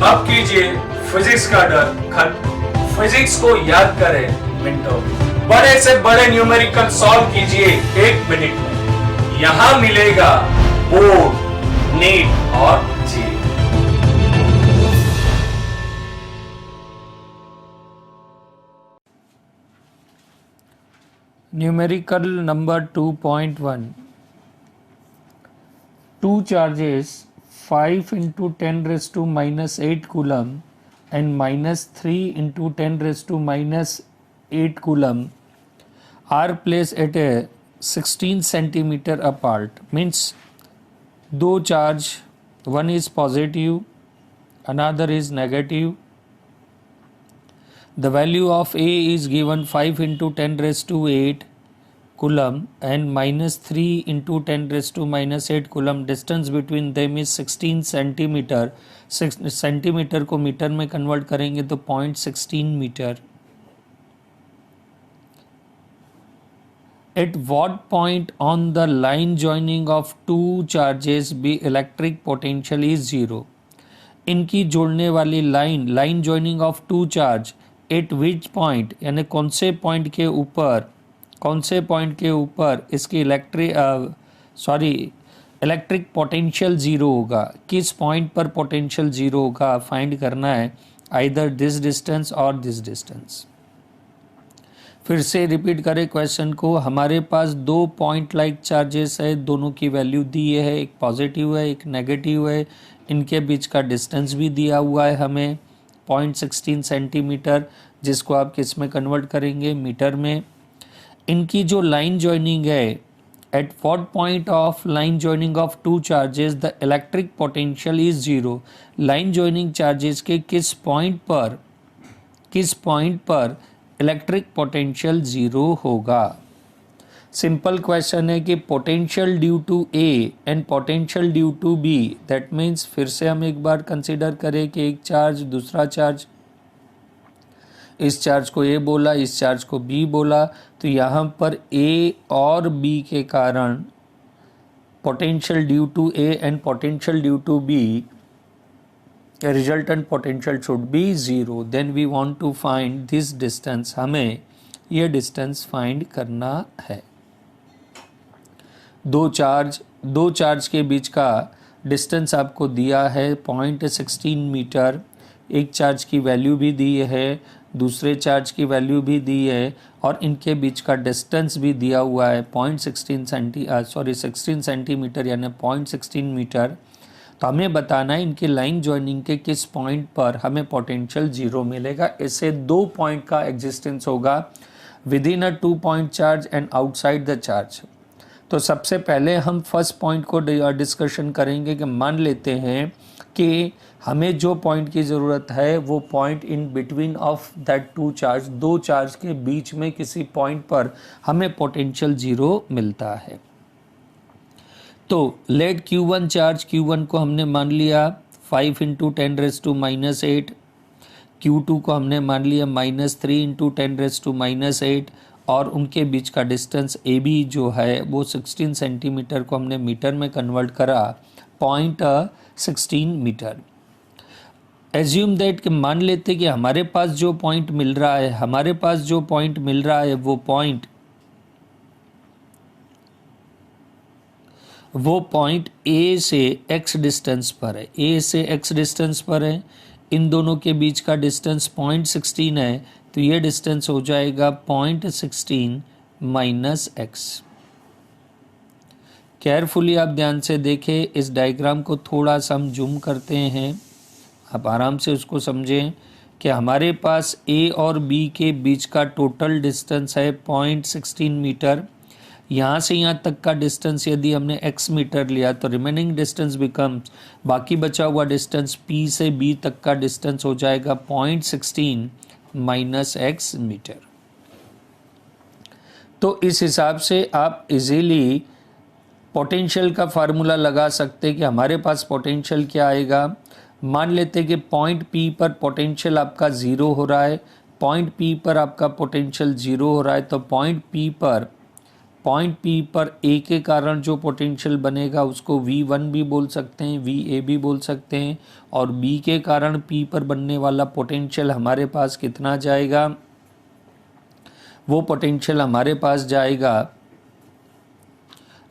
अब कीजिए फिजिक्स का डर खत्म। फिजिक्स को याद करें मिनटों में। बड़े से बड़े न्यूमेरिकल सॉल्व कीजिए 1 मिनट में। यहां मिलेगा बोर्ड, नीट और जी। Numerical number 2.1. Two charges 5 into 10 raised to minus 8 coulomb and minus 3 into 10 raised to minus 8 coulomb are placed at a 16 centimeter apart. Means दो charge, one is positive, another is negative. The value of A is given 5 into 10 raised to 8 coulomb and minus 3 into 10 raised to minus 8 coulomb. Distance between them is 16 centimeter. Centimetre को metre में convert करेंगे तो 0.16 metre. At what point on the line joining of two charges be electric potential is 0? इनकी जोड़ने वाली line joining of two charge at which point यानी कौन से पॉइंट के ऊपर इसकी इलेक्ट्रिक पोटेंशियल जीरो होगा. किस पॉइंट पर पोटेंशियल जीरो होगा फाइंड करना है. आइदर दिस डिस्टेंस और दिस डिस्टेंस. फिर से रिपीट करें क्वेश्चन को. हमारे पास दो पॉइंट लाइक चार्जेस है, दोनों की वैल्यू दी है, एक पॉजिटिव है एक नेगेटिव है. इनके बीच का डिस्टेंस भी दिया हुआ है हमें 0.16 सेंटीमीटर, जिसको आप किस में कन्वर्ट करेंगे मीटर में. इनकी जो लाइन जॉइनिंग है, at what point of line joining of two charges the electric potential is 0. Line joining charges के किस पॉइंट पर इलेक्ट्रिक पोटेंशियल 0 होगा. सिंपल क्वेश्चन है कि potential due to A and potential due to B. That means फिर से हम एक बार कंसिडर करें कि एक चार्ज दूसरा चार्ज, इस चार्ज को ए बोला, इस चार्ज को बी बोला, तो यहाँ पर ए और बी के कारण potential due to A and potential due to B resultant potential should be 0. Then we want to find this distance. हमें ये डिस्टेंस फाइंड करना है. दो चार्ज के बीच का डिस्टेंस आपको दिया है 0.16 मीटर. एक चार्ज की वैल्यू भी दी है, दूसरे चार्ज की वैल्यू भी दी है, और इनके बीच का डिस्टेंस भी दिया हुआ है 16 सेंटीमीटर यानी 0.16 मीटर. तो हमें बताना है इनकी लाइन जॉइनिंग के किस पॉइंट पर हमें पोटेंशियल 0 मिलेगा. इससे दो पॉइंट का एग्जिस्टेंस होगा, with in a 2 point charge and outside the charge. तो सबसे पहले हम फर्स्ट पॉइंट को डिस्कशन करेंगे कि मान लेते हैं कि हमें जो पॉइंट की ज़रूरत है वो point in between of that two charge, दो चार्ज के बीच में किसी पॉइंट पर हमें पोटेंशियल 0 मिलता है. तो लेट Q1 चार्ज, Q1 को हमने मान लिया 5 into 10 raise to minus 8, Q2 को हमने मान लिया -3 इंटू 10 रेज टू माइनस 8, और उनके बीच का डिस्टेंस AB जो है वो 16 सेंटीमीटर को हमने मीटर में कन्वर्ट करा 0.16 मीटर. एज्यूम दैट कि मान लेते कि हमारे पास जो पॉइंट मिल रहा है वो पॉइंट A से x डिस्टेंस पर है. इन दोनों के बीच का डिस्टेंस 0.16 है, तो ये डिस्टेंस हो जाएगा 0.16 माइनस x. केयरफुली आप ध्यान से देखें, इस डायग्राम को थोड़ा सा हम जूम करते हैं, आप आराम से उसको समझें कि हमारे पास A और B के बीच का टोटल डिस्टेंस है 0.16 मीटर. यहाँ से यहाँ तक का डिस्टेंस यदि हमने x मीटर लिया तो रिमेनिंग डिस्टेंस बिकम्स, बाकी बचा हुआ डिस्टेंस P से B तक का डिस्टेंस हो जाएगा 0.16 माइनस x मीटर. तो इस हिसाब से आप इजीली पोटेंशियल का फार्मूला लगा सकते हैं कि हमारे पास पोटेंशियल क्या आएगा. मान लेते कि पॉइंट P पर पोटेंशियल आपका 0 हो रहा है, पॉइंट P पर आपका पोटेंशियल 0 हो रहा है, तो पॉइंट P पर पॉइंट पी पर ए के कारण जो पोटेंशियल बनेगा उसको V1 भी बोल सकते हैं, VA भी बोल सकते हैं, और बी के कारण पी पर बनने वाला पोटेंशियल हमारे पास कितना जाएगा, वो पोटेंशियल हमारे पास जाएगा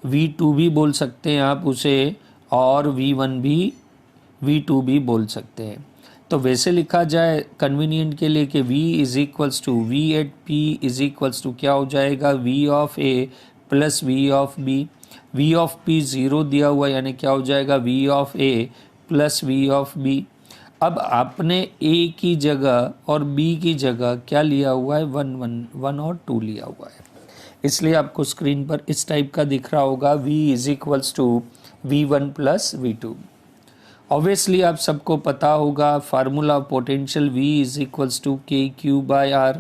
V2 भी बोल सकते हैं आप उसे, और V2 भी बोल सकते हैं। तो वैसे लिखा जाए कन्वीनियंट के लिए कि V is equals to V at P is equals to क्या हो जाएगा, V of A plus V of B। V of P 0 दिया हुआ है, यानी क्या हो जाएगा, V of A plus V of B। अब आपने A की जगह और B की जगह क्या लिया हुआ है, 1 और 2 लिया हुआ है, इसलिए आपको स्क्रीन पर इस टाइप का दिख रहा होगा V is equals to V1 plus V2। Obviously आप सबको पता होगा formula of potential V is equals to KQ by R।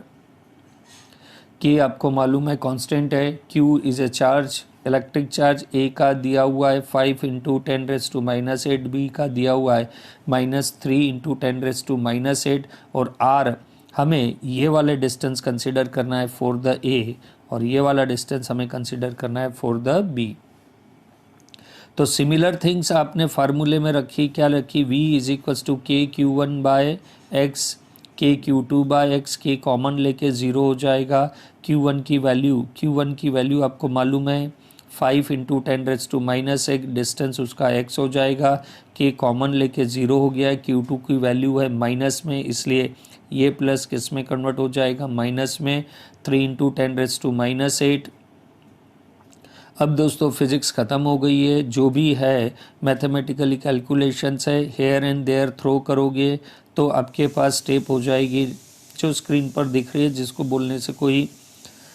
K आपको मालूम है कांस्टेंट है, Q is a charge, electric charge. A का दिया हुआ है 5 इंटू 10⁻⁸, B का दिया हुआ है -3 इंटू 10⁻⁸, और R हमें ये वाले डिस्टेंस कंसिडर करना है फॉर द A, और ये वाला डिस्टेंस हमें कंसिडर करना है फॉर द B। तो सिमिलर थिंग्स आपने फार्मूले में रखी, क्या रखी, V is equals to KQ1 by X, KQ2 by X, K common लेके 0 हो जाएगा। Q1 की वैल्यू आपको मालूम है 5 इंटू 10⁻⁻⁸, डिस्टेंस उसका x हो जाएगा। K कॉमन लेके 0 हो गया है। Q2 की वैल्यू है माइनस में, इसलिए ये प्लस किस में कन्वर्ट हो जाएगा, माइनस में। 3 इंटू 10⁻⁸। अब दोस्तों फिज़िक्स ख़त्म हो गई है, जो भी है मैथमेटिकली कैलकुलेशंस है, हेयर एंड देयर थ्रो करोगे तो आपके पास स्टेप हो जाएगी जो स्क्रीन पर दिख रही है, जिसको बोलने से कोई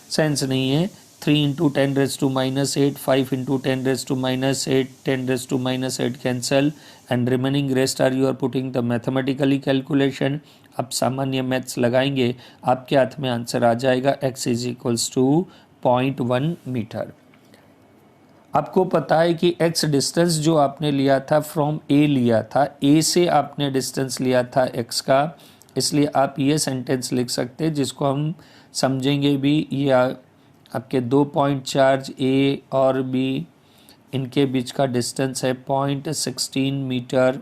सेंस नहीं है। 3 into 10⁻⁸, 5 into 10⁻⁸, 10⁻⁸ cancel, and remaining rest are you are putting the mathematically calculation. अब सामान्य मैथ्स लगाएंगे, आपके हाथ में आंसर आ जाएगा, x is equals to 0.1 metre. आपको पता है कि x डिस्टेंस जो आपने लिया था फ्रॉम A लिया था, A से आपने डिस्टेंस लिया था x का, इसलिए आप ये सेंटेंस लिख सकते हैं जिसको हम समझेंगे भी। ये आपके 2 पॉइंट चार्ज A और B, इनके बीच का डिस्टेंस है 0.16 मीटर।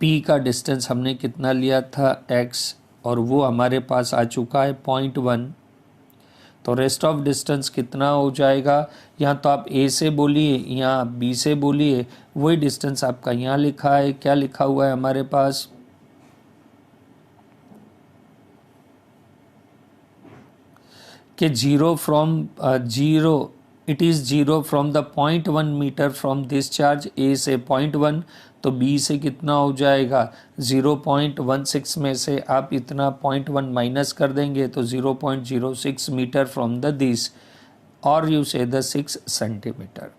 P का डिस्टेंस हमने कितना लिया था, x, और वो हमारे पास आ चुका है 0.1। तो रेस्ट ऑफ डिस्टेंस कितना हो जाएगा, यहाँ तो आप A से बोलिए, यहाँ B से बोलिए, वही डिस्टेंस आपका यहाँ लिखा है। क्या लिखा हुआ है हमारे पास, कि 0 from 0, it is 0 from the 0.1 metre from this charge, A से 0.1, तो B से कितना हो जाएगा, 0.16 में से आप इतना 0.1 माइनस कर देंगे तो 0.06 मीटर फ्रॉम द दिस, और यू से द 6 सेंटीमीटर।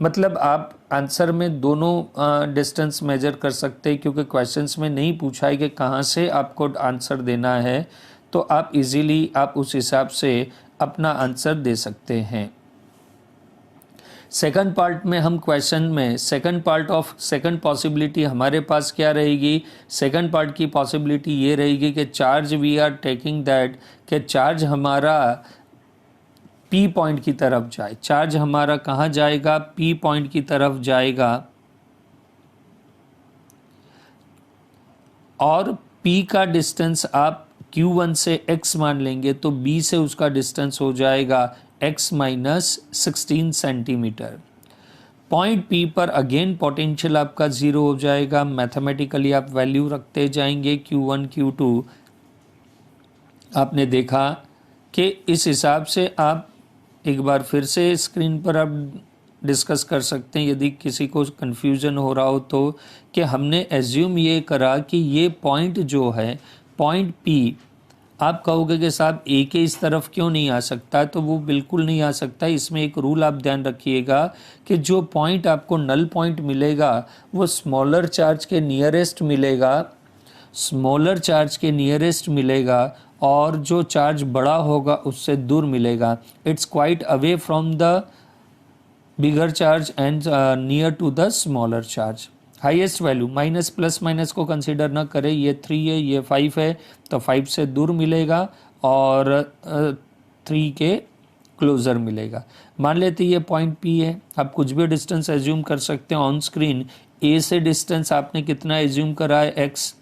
मतलब आप आंसर में दोनों डिस्टेंस मेजर कर सकते हैं, क्योंकि क्वेश्चंस में नहीं पूछा है कि कहाँ से आपको आंसर देना है, तो आप इजीली आप उस हिसाब से अपना आंसर दे सकते हैं। सेकंड पार्ट में हम क्वेश्चन में सेकंड पॉसिबिलिटी हमारे पास क्या रहेगी, सेकंड पार्ट की पॉसिबिलिटी ये रहेगी कि charge we are taking that, कि चार्ज हमारा P पॉइंट की तरफ जाए। चार्ज हमारा कहाँ जाएगा, P पॉइंट की तरफ जाएगा, और P का डिस्टेंस आप Q1 से x मान लेंगे तो B से उसका डिस्टेंस हो जाएगा x minus 16 centimetre. Point P पर अगेन पोटेंशियल आपका 0 हो जाएगा। मैथमेटिकली आप वैल्यू रखते जाएंगे Q1 Q2। आपने देखा कि इस हिसाब से आप एक बार फिर से स्क्रीन पर आप डिस्कस कर सकते हैं यदि किसी को कन्फ्यूज़न हो रहा हो तो, कि हमने एज्यूम ये करा कि ये पॉइंट जो है पॉइंट P, आप कहोगे कि साहब A के इस तरफ क्यों नहीं आ सकता, तो वो बिल्कुल नहीं आ सकता। इसमें एक रूल आप ध्यान रखिएगा कि जो पॉइंट आपको नल पॉइंट मिलेगा वो स्मॉलर चार्ज के नियरेस्ट मिलेगा, और जो चार्ज बड़ा होगा उससे दूर मिलेगा। It's quite away from the bigger charge and near to the smaller charge. Highest value minus plus minus को कंसीडर ना करें, ये 3 है ये 5 है, तो 5 से दूर मिलेगा और 3 के क्लोजर मिलेगा। मान लेते ये पॉइंट P है, आप कुछ भी डिस्टेंस एज्यूम कर सकते हैं ऑन स्क्रीन। A से डिस्टेंस आपने कितना एज्यूम करा है x,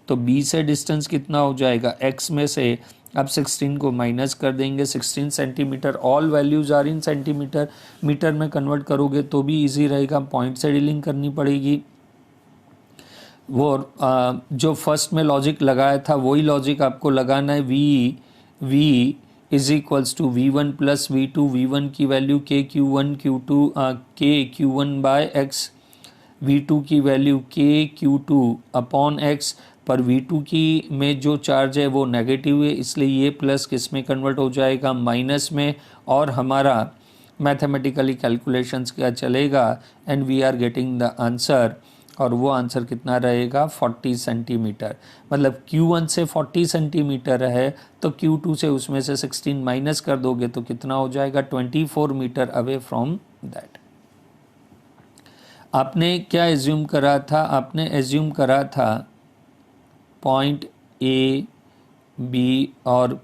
तो B से डिस्टेंस कितना हो जाएगा x में से आप 16 को माइनस कर देंगे, 16 centimetre. All values are in centimetre, metre में कन्वर्ट करोगे तो भी इजी रहेगा, पॉइंट से डीलिंग करनी पड़ेगी। वो जो फर्स्ट में लॉजिक लगाया था वही लॉजिक आपको लगाना है। v is equals to v1 plus v2, v1 की value k q1 q2 k q1 बाय x, v2 की value k q2 upon x, पर v2 की में जो चार्ज है वो नेगेटिव है, इसलिए ये प्लस किस में कन्वर्ट हो जाएगा, माइनस में। और हमारा मैथमेटिकली कैलकुलेशंस क्या चलेगा, and we are getting the answer, और वो आंसर कितना रहेगा 40 सेंटीमीटर। मतलब Q1 से 40 सेंटीमीटर है तो Q2 से उसमें से 16 माइनस कर दोगे तो कितना हो जाएगा 24 मीटर अवे फ्रॉम दैट। आपने क्या एज्यूम करा था, आपने एज्यूम करा था पॉइंट A, B और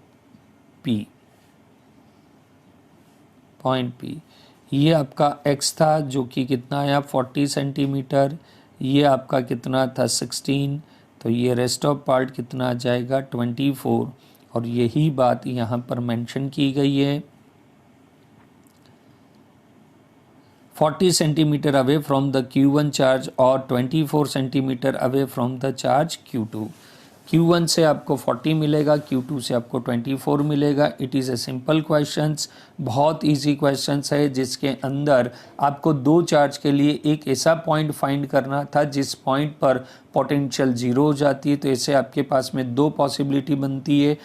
P, पॉइंट P ये आपका x था जो कि कितना आया 40 सेंटीमीटर, ये आपका कितना था 16, तो ये रेस्ट ऑफ पार्ट कितना आ जाएगा 24, और यही बात यहाँ पर मेंशन की गई है 40 centimetre away from the Q1 charge और 24 centimetre away from the charge Q2। Q1 से आपको 40 मिलेगा, Q2 से आपको 24 मिलेगा। It is a simple questions, बहुत इजी क्वेश्चंस है जिसके अंदर आपको दो चार्ज के लिए एक ऐसा पॉइंट फाइंड करना था जिस पॉइंट पर पोटेंशियल जीरो हो जाती है। तो ऐसे आपके पास में दो पॉसिबिलिटी बनती है।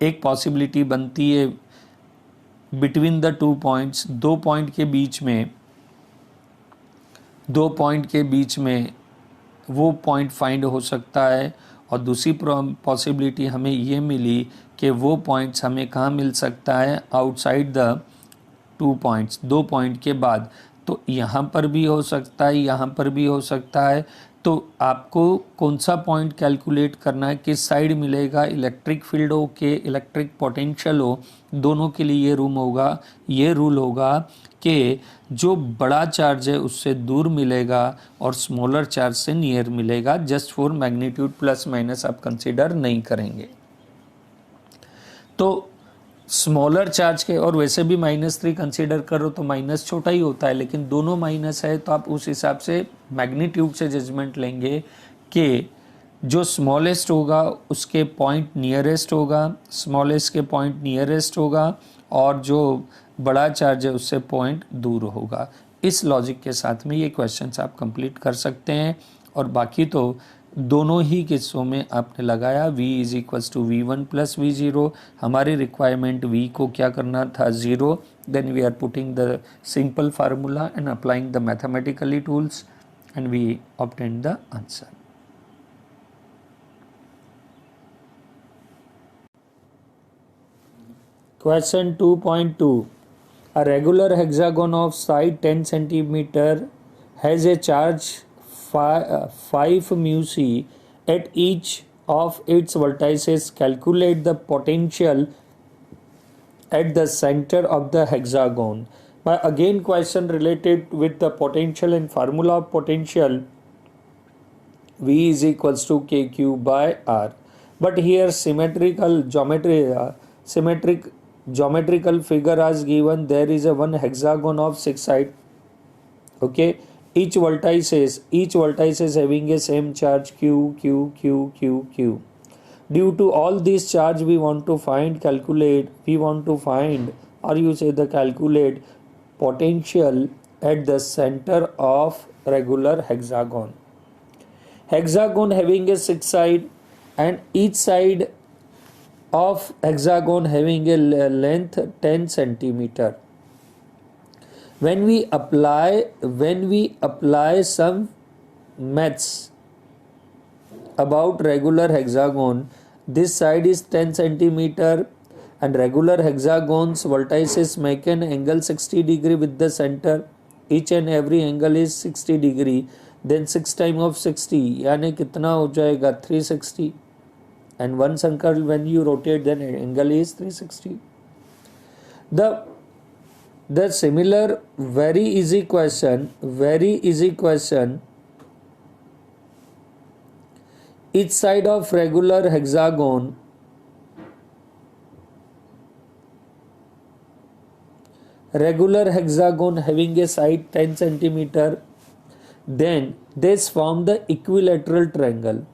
एक पॉसिबिलिटी बनती है बिटवीन द टू पॉइंट्स, दो पॉइंट के बीच में वो पॉइंट फाइंड हो सकता है, और दूसरी पॉसिबिलिटी हमें ये मिली कि वो पॉइंट्स हमें कहाँ मिल सकता है, आउटसाइड द टू पॉइंट्स, दो पॉइंट के बाद। तो यहाँ पर भी हो सकता है, यहाँ पर भी हो सकता है। तो आपको कौन सा पॉइंट कैलकुलेट करना है, किस साइड मिलेगा, इलेक्ट्रिक फील्ड हो के इलेक्ट्रिक पोटेंशियल हो, दोनों के लिए ये रूल होगा कि जो बड़ा चार्ज है उससे दूर मिलेगा और स्मॉलर चार्ज से नियर मिलेगा। Just for magnitude plus minus आप कंसीडर नहीं करेंगे। तो स्मॉलर चार्ज के, और वैसे भी -3 कंसीडर करो तो माइनस छोटा ही होता है, लेकिन दोनों माइनस है तो आप उस हिसाब से मैग्नीट्यूड से जजमेंट लेंगे कि जो स्मॉलेस्ट होगा उसके पॉइंट नियरेस्ट होगा, स्मॉलेस्ट के पॉइंट नियरेस्ट होगा, और जो बड़ा चार्ज है उससे पॉइंट दूर होगा। इस लॉजिक के साथ में ये क्वेश्चंस आप कंप्लीट कर सकते हैं। और बाकी तो दोनों ही किस्सों में आपने लगाया v is equals to v1 plus v0। हमारी रिक्वायरमेंट v को क्या करना था 0, then we are putting the simple formula and applying the mathematically tools and we obtain the answer. Question 2.2. A regular hexagon of side 10 cm has a charge 5 mu c at each of its vertices. Calculate the potential at the center of the hexagon. But again question related with the potential and formula of potential V is equals to KQ by R. But here geometrical figure as given. There is a one hexagon of 6 sides. Okay, each vertices having a same charge Q Q Q Q Q. Due to all these charge we want to find calculate potential at the center of regular hexagon. Hexagon having a 6 side and each side of hexagon having a length 10 centimeter. When we apply some maths about regular hexagon, this side is 10 centimeter and regular hexagons vertices make an angle 60 degree with the center. Each and every angle is 60 degree. Then 6 times of 60 यानी कितना हो जाएगा 360, and one circle when you rotate then angle is 360. The similar very easy question, each side of regular hexagon having a side 10 centimeter, then this form the equilateral triangle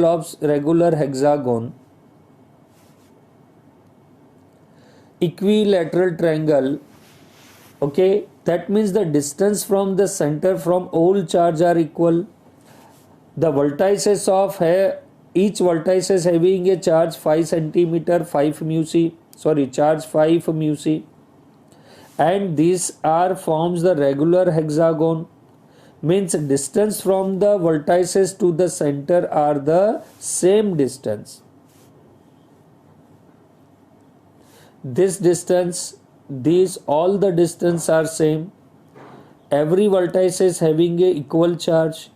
of regular hexagon. Equilateral triangle, okay, that means the distance from the center from all charge are equal. The vertices of each vertices having a charge 5 centimeter, 5 mu c, charge 5 mu c, and these are forms the regular hexagon, means distance from the vertices to the center are the same distance. This distance, these all the distance are same. Every vertex is having a equal charge.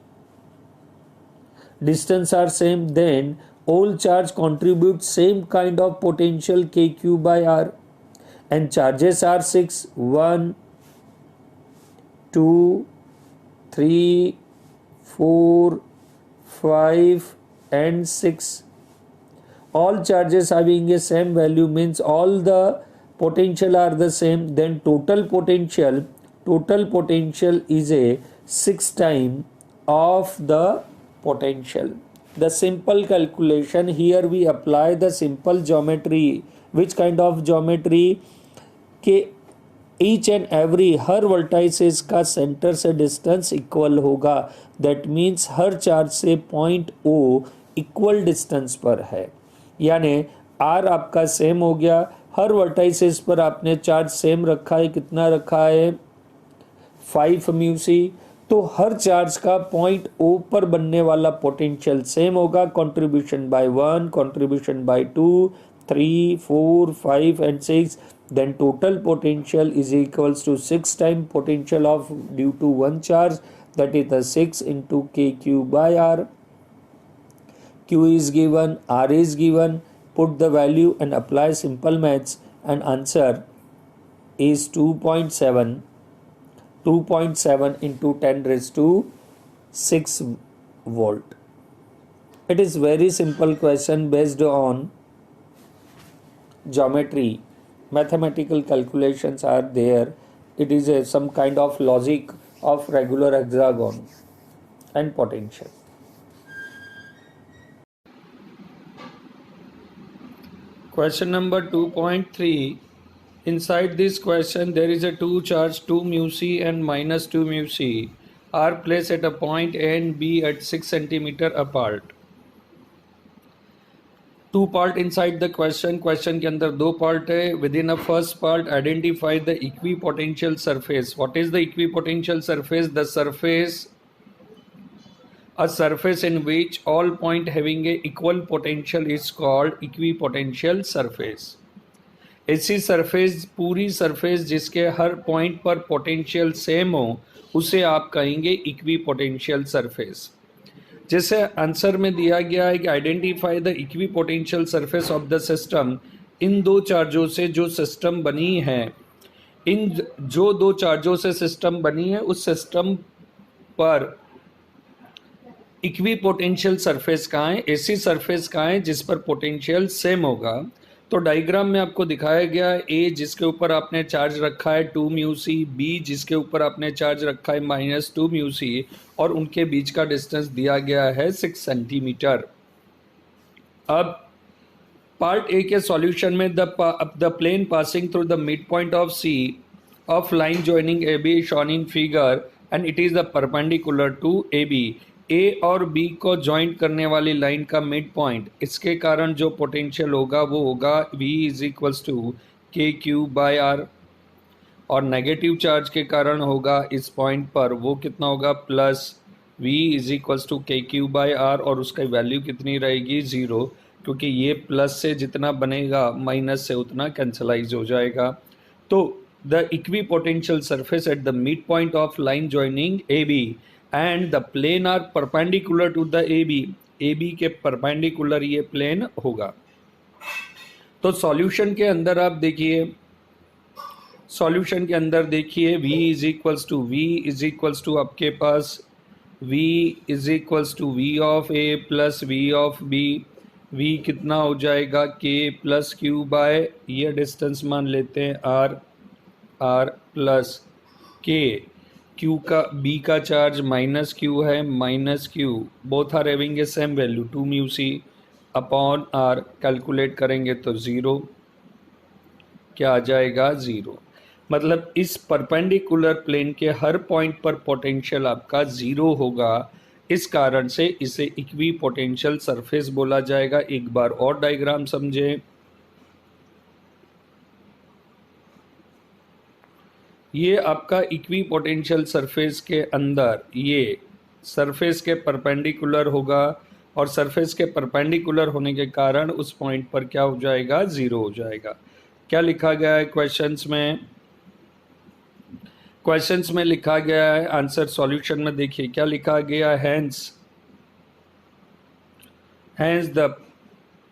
Distance are same, then all charge contribute same kind of potential kq by r, and charges are 6, 1, 2, 3, 4, 5 and 6. All charges having a same value means all the potential are the same, then total potential is a 6 time of the potential. The simple calculation, here we apply the simple geometry. Which kind of geometry? कि each and every her vertices का centre से distance equal होगा. That means her charge से point O equal distance पर है, यानी R आपका same हो गया. हर वर्टाइसेस पर आपने चार्ज सेम रखा है. कितना रखा है? 5 म्यू सी. तो हर चार्ज का पॉइंट O पर बनने वाला पोटेंशियल सेम होगा. Contribution by 1, contribution by 2, 3, 4, 5 and 6. Then total potential is equals to 6 times potential of due to one charge, that is the 6 into kq by r. Q is given, R is given. Put the value and apply simple maths, and answer is 2.7. 2.7 into 10 raised to 6 volt. It is very simple question based on geometry. Mathematical calculations are there. It is some kind of logic of regular hexagon and potential. Question number 2.3. Inside this question there is a two charge 2 mu c and minus 2 mu c are placed at a point A and B at 6 centimeter apart. Two part inside the question. Question के अंदर दो part है. With in a first part identify the equipotential surface. What is the equipotential surface? The surface, a surface in which all point having a equal potential is called equipotential surface. ऐसी surface, पूरी surface जिसके हर point पर potential same हो, उसे आप कहेंगे equipotential surface. जैसे answer में दिया गया है कि identify the equipotential surface of the system. इन दो चार्जों से जो सिस्टम बनी है, इन जो दो चार्जों से सिस्टम बनी है, उस सिस्टम पर इक्विपोटेंशियल सरफेस कहाँ है? ऐसी सरफेस कहाँ है जिस पर पोटेंशियल सेम होगा. तो डायग्राम में आपको दिखाया गया है ए जिसके ऊपर आपने चार्ज रखा है 2 म्यू सी, बी जिसके ऊपर आपने चार्ज रखा है -2 म्यू सी, और उनके बीच का डिस्टेंस दिया गया है 6 सेंटीमीटर. अब पार्ट ए के सॉल्यूशन में the plane passing through the mid point of C of line joining A B shown in figure and it is the perpendicular to A B. A और B को joint करने वाली line का mid point, इसके कारण जो potential होगा वो होगा V is equals to K Q by R, और नेगेटिव चार्ज के कारण होगा इस पॉइंट पर वो कितना होगा? Plus V is equals to K Q by R, और उसका वैल्यू कितनी रहेगी? 0, क्योंकि ये प्लस से जितना बनेगा माइनस से उतना कैंसलाइज हो जाएगा. तो the equipotential surface at the mid point of line joining A B and the plane are perpendicular to the AB. AB के perpendicular ये plane होगा. तो सॉल्यूशन के अंदर आप देखिए, सॉल्यूशन के अंदर देखिए v इज इक्वल्स टू आपके पास v is equals to v of a plus v of b। v कितना हो जाएगा k प्लस q बाय, ये डिस्टेंस मान लेते हैं r प्लस k। q का b का चार्ज माइनस q है, minus q, both are having a same value 2 mu C upon r। Calculate करेंगे तो 0, क्या आ जाएगा 0। मतलब इस परपेंडिकुलर प्लेन के हर पॉइंट पर पोटेंशियल आपका 0 होगा। इस कारण से इसे इक्वी पोटेंशियल सरफेस बोला जाएगा। एक बार और डायग्राम समझें। ये आपका इक्वी पोटेंशियल सरफेस के अंदर ये सरफेस के परपेंडिकुलर होगा, और सरफेस के परपेंडिकुलर होने के कारण उस पॉइंट पर क्या हो जाएगा, 0 हो जाएगा। क्या लिखा गया है क्वेश्चंस में? क्वेश्चंस में लिखा गया है, आंसर सॉल्यूशन में देखिए क्या लिखा गया है। Hence the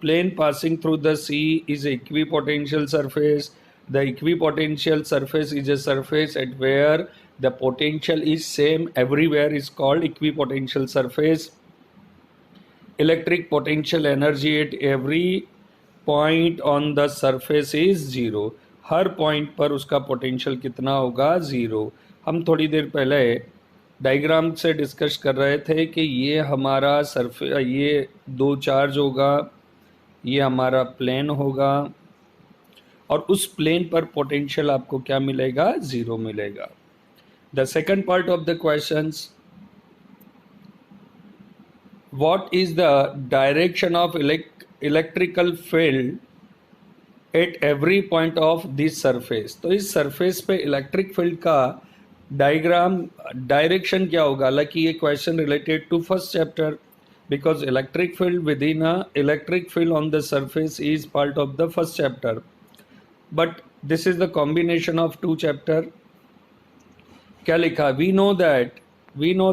plane passing through the sea is equipotential surface. The equipotential surface is a surface at where the potential is same everywhere is called equipotential surface. Electric potential energy at every point on the surface is 0. Her point पर उसका potential कितना होगा, 0। हम थोड़ी देर पहले diagram से discuss कर रहे थे कि ये हमारा ये दो चार्ज होगा, ये हमारा प्लेन होगा, और उस प्लेन पर पोटेंशियल आपको क्या मिलेगा, 0 मिलेगा। The second part of the questions, what is the direction of electrical field at every point of this surface. तो इस सरफेस पे इलेक्ट्रिक फील्ड का डायरेक्शन क्या होगा। हालांकि ये question related to first chapter, because electric field within a electric field on the surface is part of the first chapter, but this is the combination of two chapter। क्या लिखा, we know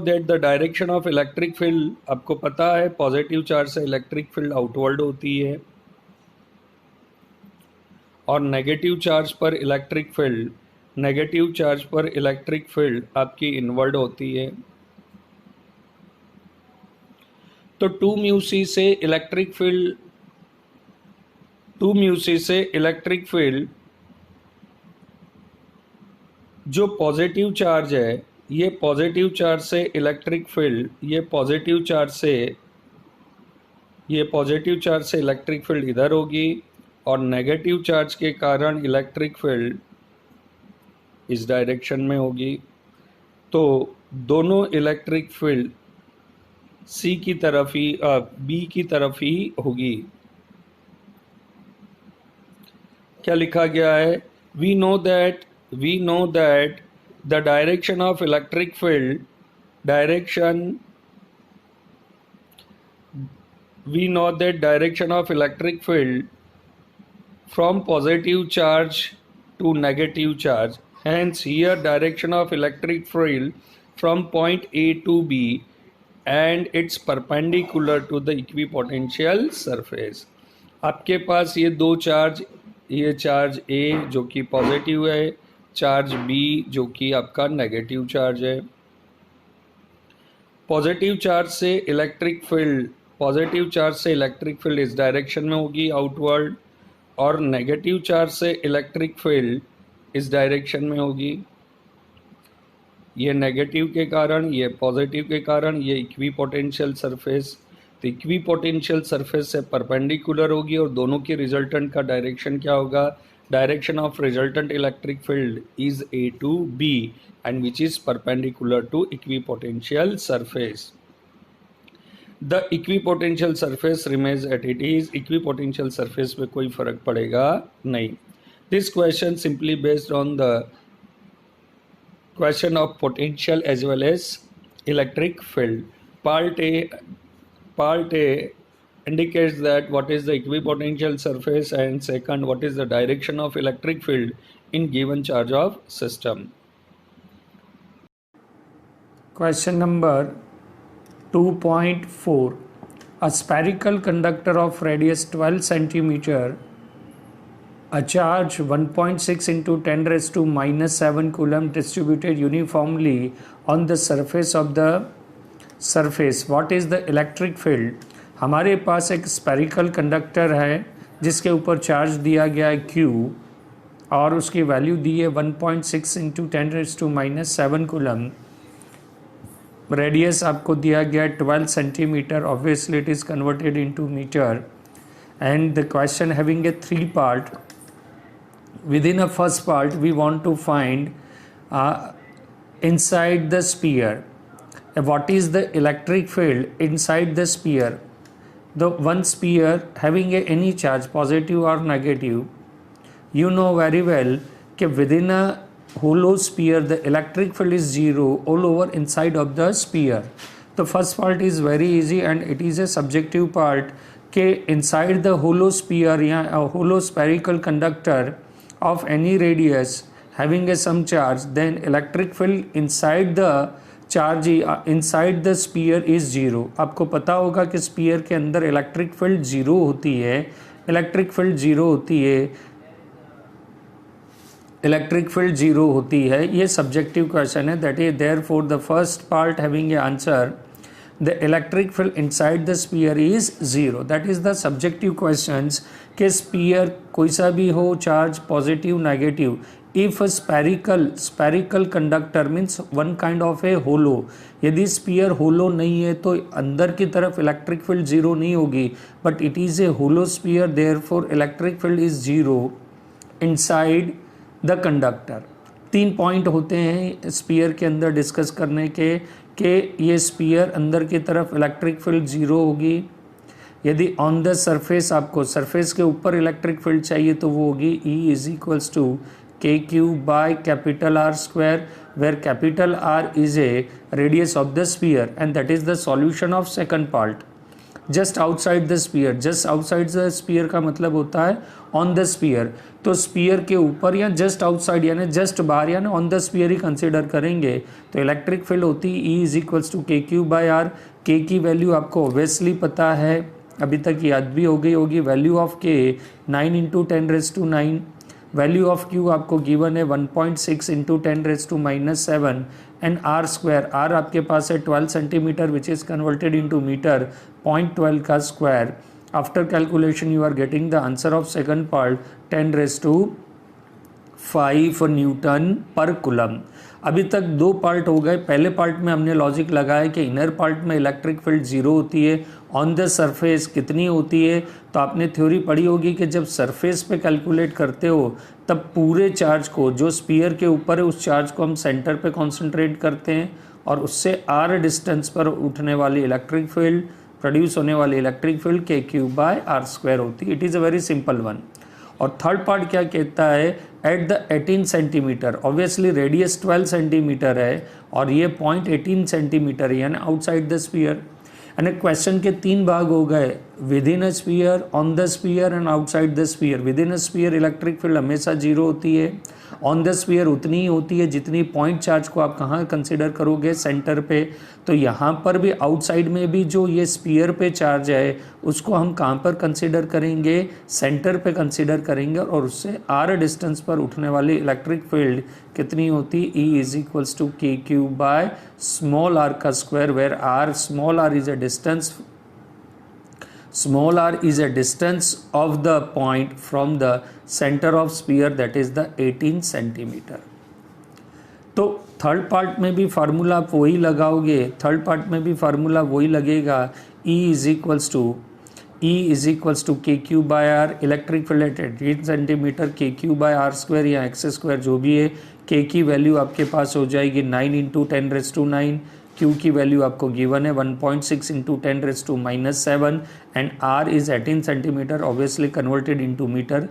that the direction of electric field, आपको पता है positive charge से electric field outward होती है, और negative charge पर इलेक्ट्रिक फील्ड आपकी इनवर्ड होती है। तो 2 म्यू सी से इलेक्ट्रिक फील्ड जो पॉजिटिव चार्ज है, ये पॉजिटिव चार्ज से इलेक्ट्रिक फील्ड, ये पॉजिटिव चार्ज से इलेक्ट्रिक फील्ड इधर होगी, और नेगेटिव चार्ज के कारण इलेक्ट्रिक फील्ड इस डायरेक्शन में होगी। तो दोनों इलेक्ट्रिक फील्ड सी की तरफ ही बी की तरफ ही होगी। क्या लिखा गया है, we know that the direction of electric field from positive charge to negative charge. Hence here direction of electric field from point A to B and it's perpendicular to the equipotential surface। आपके पास ये दो charge, ये charge A जो कि positive है, charge B जो कि आपका नेगेटिव चार्ज है। पॉजिटिव चार्ज से इलेक्ट्रिक फील्ड इस डायरेक्शन में होगी आउटवर्ड, और नेगेटिव चार्ज से इलेक्ट्रिक फील्ड इस डायरेक्शन में होगी। ये नेगेटिव के कारण, ये पॉजिटिव के कारण, ये इक्विपोटेंशियल सरफेस। तो इक्विपोटेंशियल सरफेस से परपेंडिकुलर होगी, और दोनों की रिजल्टेंट का डायरेक्शन क्या होगा, direction of resultant electric field is A to B and which is perpendicular to equipotential surface। The equipotential surface remains at it is। equipotential surface पे कोई फर्क पड़ेगा नहीं। This question simply based on the question of potential as well as electric field। Part A indicates that what is the equipotential surface, and second what is the direction of electric field in given charge of system। Question number 2.4, a spherical conductor of radius 12 centimeter A charge 1.6 into 10 raised to minus 7 coulomb distributed uniformly on the surface of the surface. What is the electric field? हमारे पास एक spherical conductor है जिसके ऊपर charge दिया गया है Q और उसकी वैल्यू दी है 1.6 into 10 raise to minus 7 coulomb. Radius आपको दिया गया 12 centimetre. Obviously it is converted into metre. And the question having a 3 part. Within a first part we want to find inside the sphere what is the electric field inside the sphere. The one sphere having any charge positive or negative, you know very well that within a hollow sphere the electric field is zero all over inside of the sphere. The first part is very easy and it is a subjective part कि inside the hollow sphere या hollow spherical conductor of any radius having a some charge, then electric field inside the charge inside the sphere is zero. आपको पता होगा कि sphere के अंदर electric field zero होती है. electric field zero होती है. electric field zero होती है. ये subjective question है. that is therefore the first part having a answer, the electric field inside the sphere is zero. that is the subjective questions कि sphere कोई सा भी हो, charge positive negative, if a spherical conductor means one kind of a hollow. यदि sphere hollow नहीं है तो अंदर की तरफ electric field zero नहीं होगी, but it is a hollow sphere, therefore electric field is zero inside the conductor. 3 point होते हैं स्पीयर के अंदर डिस्कस करने के कि ये स्पीयर अंदर की तरफ इलेक्ट्रिक फील्ड ज़ीरो होगी. यदि ऑन द सरफेस आपको सरफेस के ऊपर इलेक्ट्रिक फील्ड चाहिए तो वो होगी E is equals to K Q by capital R square, where capital R is a radius of the sphere and that is the solution of second part. Just outside the sphere, just outside the sphere का मतलब होता है on the sphere. तो sphere के ऊपर या just outside यानी just बाहर यानी ऑन द स्पीयर ही कंसिडर करेंगे तो इलेक्ट्रिक फील्ड होती है E is equals to K Q by R. K की वैल्यू आपको ऑब्वियसली पता है, अभी तक याद भी हो गई होगी. Value of K 9 into 10 raise to 9. Value of Q आपको गिवन है 1.6 into 10 raise to minus 7 and R square. R आपके पास है 12 centimetre which is converted into metre. 0.12 का square. After calculation you are getting the answer of second part 10 raise to 5 newton per coulomb. अभी तक 2 part हो गए. पहले part में हमने लॉजिक लगाया कि इनर पार्ट में इलेक्ट्रिक फील्ड ज़ीरो होती है, ऑन द सरफेस कितनी होती है. तो आपने थ्योरी पढ़ी होगी कि जब सरफेस पे कैलकुलेट करते हो तब पूरे चार्ज को जो स्पीयर के ऊपर है उस चार्ज को हम सेंटर पे कॉन्सेंट्रेट करते हैं और उससे R डिस्टेंस पर उठने वाली इलेक्ट्रिक फील्ड, प्रोड्यूस होने वाली electric field K Q by R square होती है. It is a very simple one. और थर्ड पार्ट क्या कहता है, at the 18 centimetre, obviously radius 12 centimetre है और ये पॉइंट 18 सेंटीमीटर है यानी आउटसाइड द स्पीयर. यानी क्वेश्चन के 3 भाग हो गए, with in a sphere, on the sphere and outside the sphere. With in a sphere electric field हमेशा जीरो होती है. ऑन द स्पीयर उतनी ही होती है जितनी पॉइंट चार्ज को आप कहाँ कंसिडर करोगे, सेंटर पे. तो यहाँ पर भी आउटसाइड में भी जो ये स्पीयर पे चार्ज है उसको हम कहाँ पर कंसिडर करेंगे, सेंटर पे कंसिडर करेंगे और उससे R डिस्टेंस पर उठने वाली इलेक्ट्रिक फील्ड कितनी होती, E is equals to K Q by small r का square, where R small r is a distance. Small r is a distance of the point from the center of sphere, that is the 18 centimetre. तो third part में भी formula आप वही लगाओगे, third part में भी formula वही लगेगा. E is equals to K Q by R. Electric field at 18 centimetre K Q by R square या एक्स स्क्वायर जो भी है. के की वैल्यू आपके पास हो जाएगी 9 इंटू 10 रेज़ टू 9. Q की वैल्यू आपको गिवन है 1.6 into 10 raise to minus 7 and R is 18 centimetre obviously converted into metre.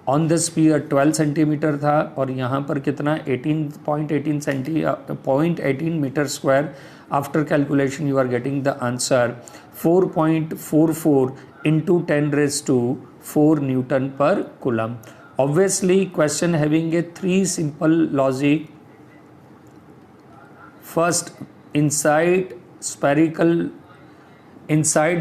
On the sphere 12 centimetre था और यहाँ पर कितना 18.18 metre square. After calculation you are getting the answer 4.44 into 10 raise to 4 newton per coulomb. Obviously question having a 3 simple logic. First, inside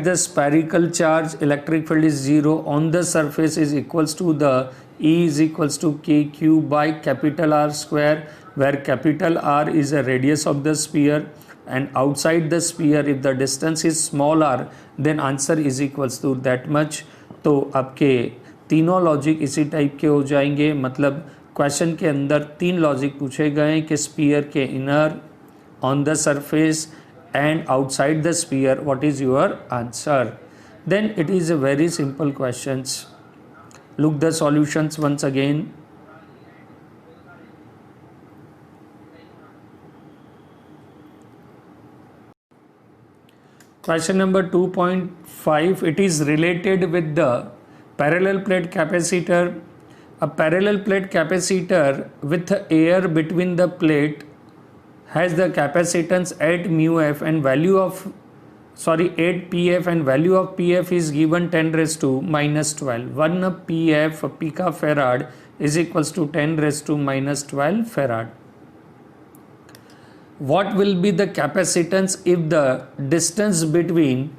the spherical charge electric field is zero, on the surface is equals to the E is equals to k cube by capital R square, where capital R is a radius of the sphere, and outside the sphere if the distance is small r, then answer is equals to that much. तो आपके तीनों logic इसी type के हो जाएंगे, मतलब question के अंदर 3 लॉजिक पूछे गए कि स्पीयर के inner, on the surface and outside the sphere, what is your answer. Then it is a very simple questions. Look the solutions once again. Question number 2.5, it is related with the parallel plate capacitor. A parallel plate capacitor with air between the plate has the capacitance at mu f and value of 8 pf and value of pf is given 10 raised to minus 12. 1 pf picofarad is equals to 10 raised to minus 12 farad. What will be the capacitance if the distance between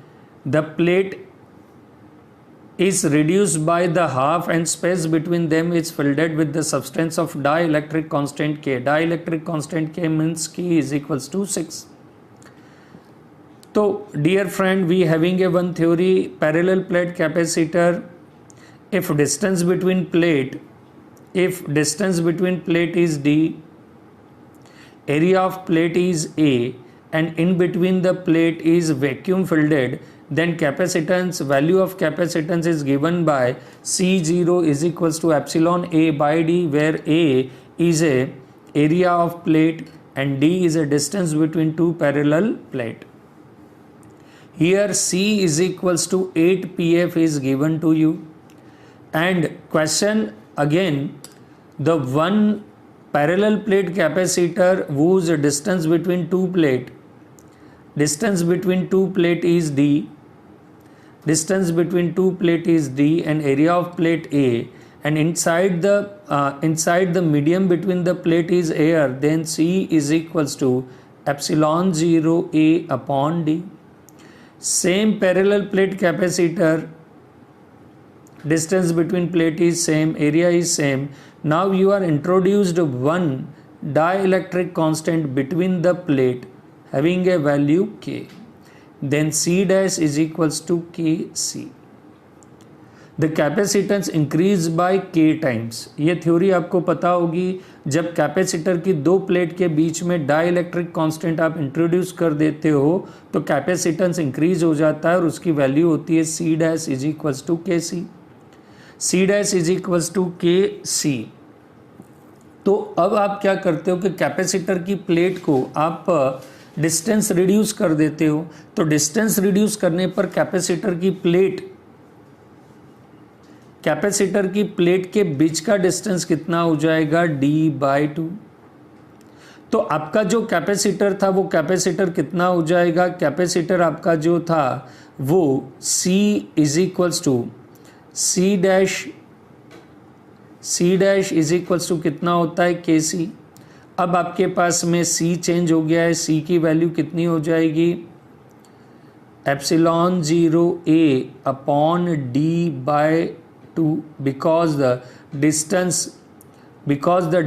the plate is reduced by the half and space between them is filled with the substance of dielectric constant K. Dielectric constant K means K is equals to 6. So dear friend, we having a one theory, parallel plate capacitor. If distance between plate is D, area of plate is A, and in between the plate is vacuum filled, then capacitance, value of capacitance is given by C0 is equals to epsilon A by D, where A is a area of plate and D is a distance between two parallel plate. Here C is equals to 8 pf is given to you, and question again, the one parallel plate capacitor whose distance between two plate is D, distance between two plate is D and area of plate A, and inside the medium between the plate is air, then C is equals to epsilon 0 A upon D. Same parallel plate capacitor, distance between plate is same, area is same. Now you are introduced one dielectric constant between the plate having a value K, then C dash is equals to Kc. The capacitance increase by K times. ये theory आपको पता होगी, जब capacitor की दो plate के बीच में डाइलेक्ट्रिक कांस्टेंट आप इंट्रोड्यूस कर देते हो तो कैपेसिटेंस इंक्रीज हो जाता है और उसकी वैल्यू होती है C dash is equals to Kc. C dash is equals to Kc. तो अब आप क्या करते हो कि कैपेसिटर की प्लेट को आप डिस्टेंस रिड्यूस कर देते हो, तो डिस्टेंस रिड्यूस करने पर कैपेसिटर की प्लेट के बीच का डिस्टेंस कितना हो जाएगा, D/2. तो आपका जो कैपेसिटर था वो कैपेसिटर कितना हो जाएगा, कैपेसिटर आपका जो था वो C is equals to C dash is equals to कितना होता है, Kc. अब आपके पास में C चेंज हो गया है, C की वैल्यू कितनी हो जाएगी, epsilon 0 A upon D/2, because the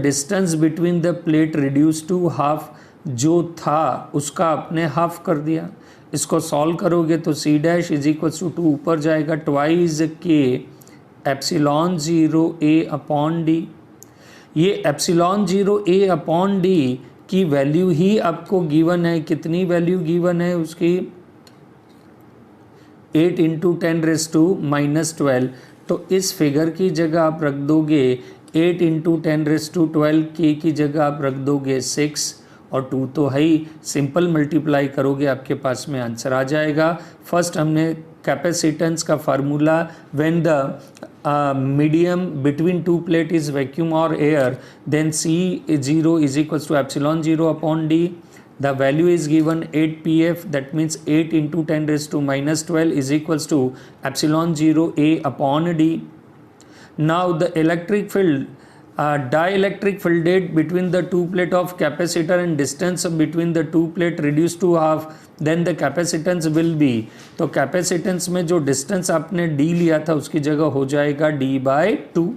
distance between the plate reduced to half, जो था उसका आपने हाफ कर दिया. इसको सॉल्व करोगे तो C dash is equals to 2 ऊपर जाएगा, twice K epsilon 0 A upon D. ये epsilon 0 A upon D की वैल्यू ही आपको गिवन है, कितनी वैल्यू गिवन है उसकी, 8 × 10⁻⁻12. तो इस फिगर की जगह आप रख दोगे 8 × 10⁻12, K की जगह आप रख दोगे 6 और 2 तो है ही, सिंपल मल्टीप्लाई करोगे आपके पास में आंसर आ जाएगा. फर्स्ट हमने कैपेसिटेंस का formula, when the medium between two plate is vacuum or air, then C0 is equals to epsilon 0 upon D. The value is given 8 pf, that means 8 × 10⁻12 is equals to epsilon 0 A upon D. Now the electric field, dielectric fielded between the two plate of capacitor and distance between the two plate reduced to half, then the capacitance will be, तो capacitance में जो distance आपने D लिया था उसकी जगह हो जाएगा D/2.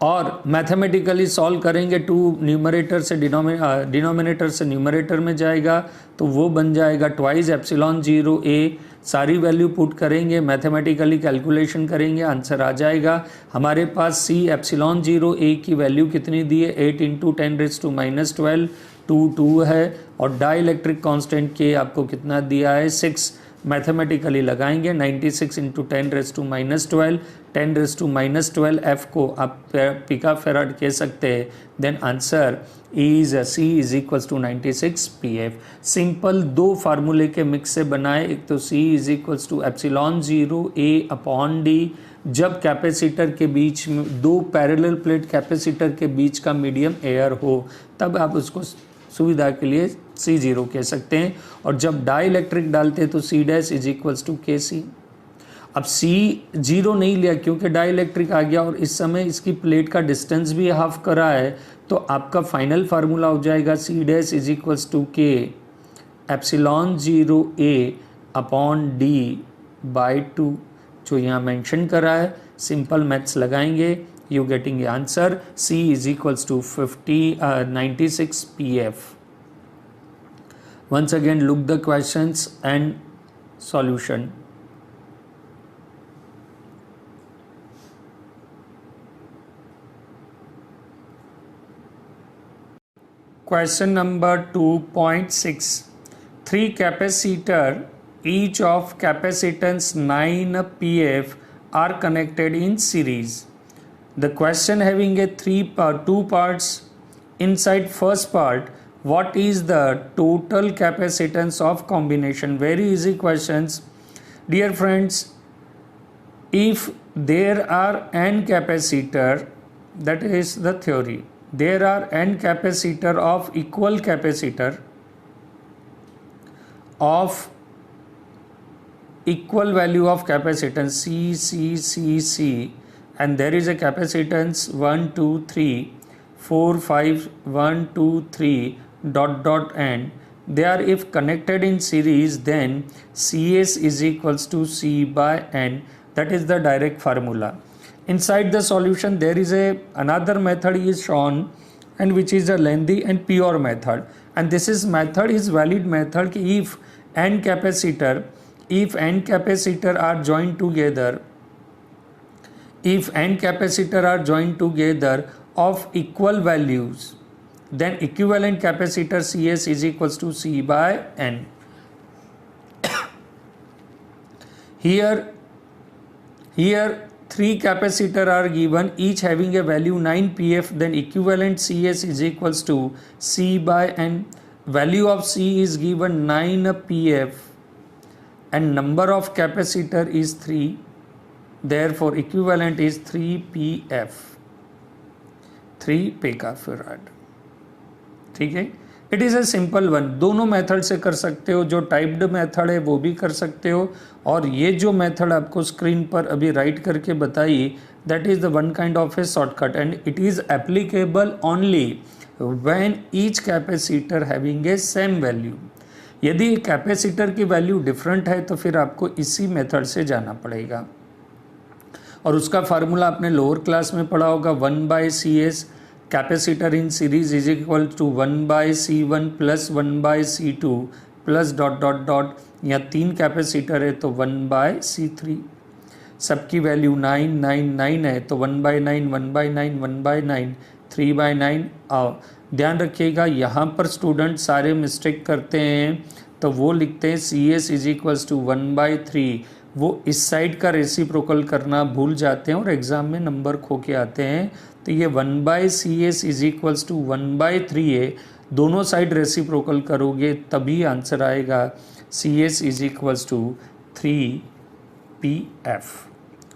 और मैथमेटिकली सॉल्व करेंगे, टू न्यूमरेटर से डिनोमिनेटर से न्यूमरेटर में जाएगा तो वो बन जाएगा ट्वाइस एप्सिलॉन 0 ए। सारी वैल्यू पुट करेंगे, मैथमेटिकली कैलकुलेशन करेंगे, आंसर आ जाएगा। हमारे पास सी एप्सिलॉन 0 ए की वैल्यू कितनी दी है, 8 इंटू 10⁻², 2 है, और डाई इलेक्ट्रिक कॉन्स्टेंट के आपको कितना दिया है, 6। मैथमेटिकली लगाएंगे 96 इंटू 10⁻12, 10⁻12 एफ को आप पिका फेराड कह सकते हैं। Then answer is C is equals to 96 pF. Simple दो फार्मूले के मिक्स से बनाए, एक तो C is equals to epsilon 0 A upon D, जब कैपेसिटर के बीच में दो पैरेलल प्लेट कैपेसिटर के बीच का मीडियम एयर हो तब आप उसको सुविधा के लिए C0 कह सकते हैं, और जब डाई इलेक्ट्रिक डालते हैं तो C dash is equals to KC। अब C0 नहीं लिया क्योंकि डाई इलेक्ट्रिक आ गया और इस समय इसकी प्लेट का डिस्टेंस भी हाफ करा है, तो आपका फाइनल फार्मूला हो जाएगा C dash is equals to K epsilon 0 A upon D by 2, जो यहाँ मेंशन करा है। सिंपल मैथ्स लगाएंगे, you getting the answer C is equals to 96 pf. Once again look the questions and solution. Question number 2.6. 3 capacitor each of capacitance 9 pf are connected in series. The question having a two parts. Inside first part, what is the total capacitance of combination? Very easy questions. Dear friends, if there are n capacitor, that is the theory, there are n capacitor of equal capacitor of equal value of capacitance C, and there is a capacitance 1 2 3 4 5 1 2 3 dot n. They are if connected in series, then CS is equals to C by n. That is the direct formula. Inside the solution there is another method is shown, and which is a lengthy and pure method, and this is method is valid method if n capacitor are joined together, if n capacitor are joined together of equal values, then equivalent capacitor CS is equals to C by n. Here 3 capacitor are given, each having a value 9 pf, then equivalent CS is equals to C by n. Value of C is given 9 pf and number of capacitor is 3. Therefore equivalent is 3 pf, 3 picofarad. ठीक है, it is a simple one. दोनों method से कर सकते हो, जो typed method है वो भी कर सकते हो, और ये जो मेथड आपको स्क्रीन पर अभी राइट करके बताई, that is the one kind of A shortcut, and it is applicable only when each capacitor having a same value. यदि कैपेसिटर की वैल्यू डिफरेंट है तो फिर आपको इसी मेथड से जाना पड़ेगा, और उसका फार्मूला आपने लोअर क्लास में पढ़ा होगा, 1/CS capacitor in series is equal to 1/C1 plus 1/C2 plus dot dot dot, या 3 कैपेसिटर है तो 1/C3, सबकी वैल्यू 9 9 9 है तो 1/9 1/9 1/9 3/9। आओ ध्यान रखिएगा, यहाँ पर स्टूडेंट सारे मिस्टेक करते हैं, तो वो लिखते हैं CS इज इक्वल्स टू 1/3, वो इस साइड का रेसिप्रोकल करना भूल जाते हैं और एग्ज़ाम में नंबर खो के आते हैं। तो ये 1/CS इज इक्वल्स टू 1/3 है, दोनों साइड रेसिप्रोकल करोगे तभी आंसर आएगा CS is equals to 3PF।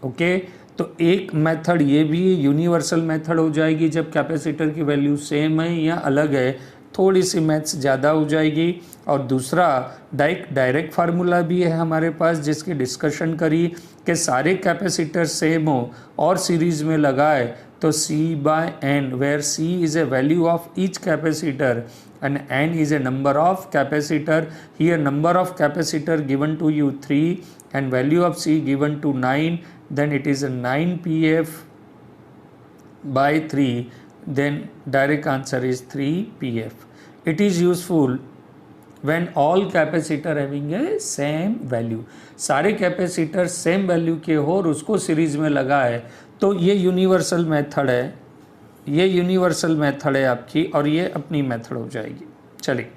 Okay, तो एक मेथड ये भी यूनिवर्सल मेथड हो जाएगी जब कैपेसिटर की वैल्यू सेम है या अलग है, थोड़ी सी मैथ्स ज़्यादा हो जाएगी, और दूसरा डायरेक्ट फार्मूला भी है हमारे पास जिसकी डिस्कशन करी कि सारे कैपेसिटर सेम हो और सीरीज में लगाए तो C by n, where C is a value of each capacitor and n is a number of capacitor. Here number of capacitor given to you 3 and value of C given to 9, then it is a 9 PF by 3, then direct answer is 3 pf. It is useful when all capacitor having a same value. सारे capacitor same value के हो और उसको series में लगाए तो ये universal method है, ये यूनिवर्सल मेथड है आपकी, और ये अपनी मेथड हो जाएगी। चलिए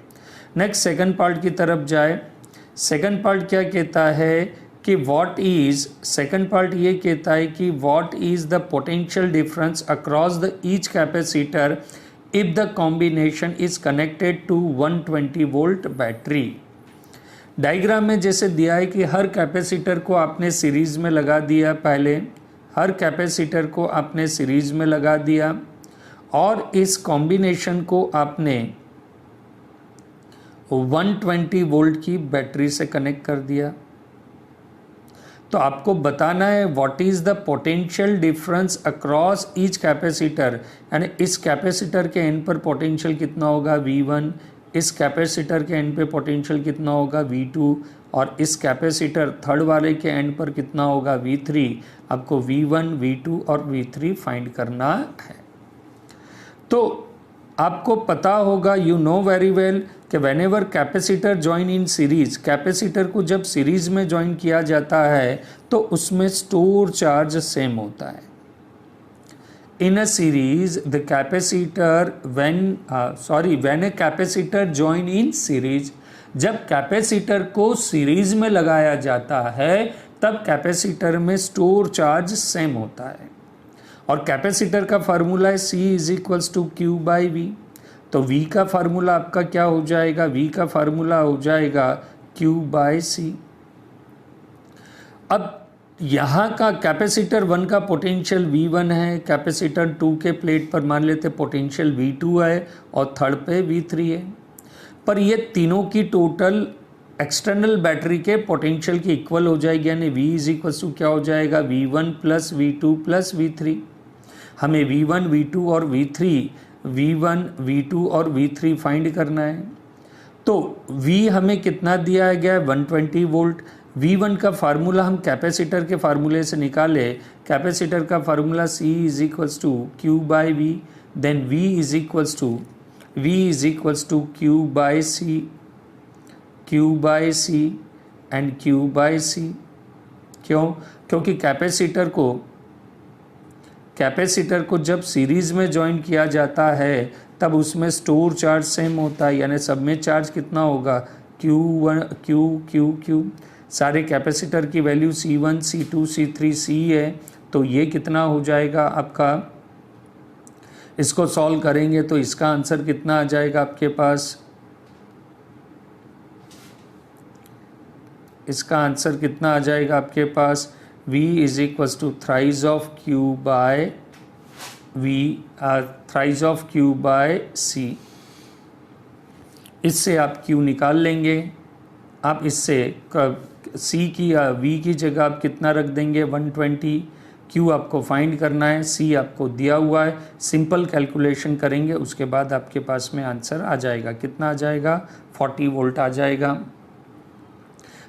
नेक्स्ट सेकंड पार्ट की तरफ जाए। सेकंड पार्ट क्या कहता है कि व्हाट इज, सेकंड पार्ट ये कहता है कि what is the potential difference across the each capacitor if the combination is connected to 120 volt battery. Diagram में जैसे दिया है कि हर कैपेसिटर को आपने सीरीज में लगा दिया, पहले हर कैपेसिटर को आपने सीरीज में लगा दिया और इस कॉम्बिनेशन को आपने 120 वोल्ट की बैटरी से कनेक्ट कर दिया। तो आपको बताना है what is the potential difference across each capacitor, यानी इस कैपेसिटर के एंड पर पोटेंशियल कितना होगा V1, इस कैपेसिटर के एंड पे पोटेंशियल कितना होगा V2 और इस कैपेसिटर थर्ड वाले के एंड पर कितना होगा V3। आपको V1, V2 और V3 फाइंड करना है। तो आपको पता होगा, यू नो वेरी वेल कि when ever capacitor join in series, capacitor को जब सीरीज में ज्वाइन किया जाता है तो उसमें स्टोर चार्ज सेम होता है। In a series the capacitor when a capacitor join in series, जब कैपेसिटर को सीरीज में लगाया जाता है तब कैपेसिटर में स्टोर चार्ज सेम होता है और कैपेसिटर का फार्मूला है C is equals to Q by V। तो V का फार्मूला आपका क्या हो जाएगा, V का फार्मूला हो जाएगा Q बाई C। अब यहाँ का कैपेसिटर 1 का पोटेंशियल V1 है, कैपेसिटर 2 के प्लेट पर मान लेते पोटेंशियल V2 है और थर्ड पे V3 है, पर ये तीनों की टोटल एक्सटर्नल बैटरी के पोटेंशियल की इक्वल हो जाएगी, यानी V इज इक्वल टू क्या हो जाएगा V1 plus V2 plus V3। हमें V1, V2 और V3 और V3 फाइंड करना है। तो V हमें कितना दिया गया है 120 वोल्ट। V1 का फार्मूला हम कैपेसिटर के फार्मूले से निकाले, कैपेसिटर का formula C is equals to Q by V, then V is equals to Q by C and Q by C। क्यों? क्योंकि कैपेसिटर को जब सीरीज में ज्वाइन किया जाता है तब उसमें स्टोर चार्ज सेम होता है, यानी सब में चार्ज कितना होगा Q। सारे कैपेसिटर की value C1, C2, C3, C है, तो ये कितना हो जाएगा आपका, इसको सॉल्व करेंगे तो इसका आंसर कितना आ जाएगा आपके पास, इसका आंसर कितना आ जाएगा आपके पास V is equals to thrice of Q by C। इससे आप Q निकाल लेंगे, आप इससे C की V की जगह आप कितना रख देंगे 120, Q आपको फाइंड करना है, C आपको दिया हुआ है, सिंपल कैलकुलेशन करेंगे उसके बाद आपके पास में आंसर आ जाएगा। कितना आ जाएगा 40 वोल्ट आ जाएगा।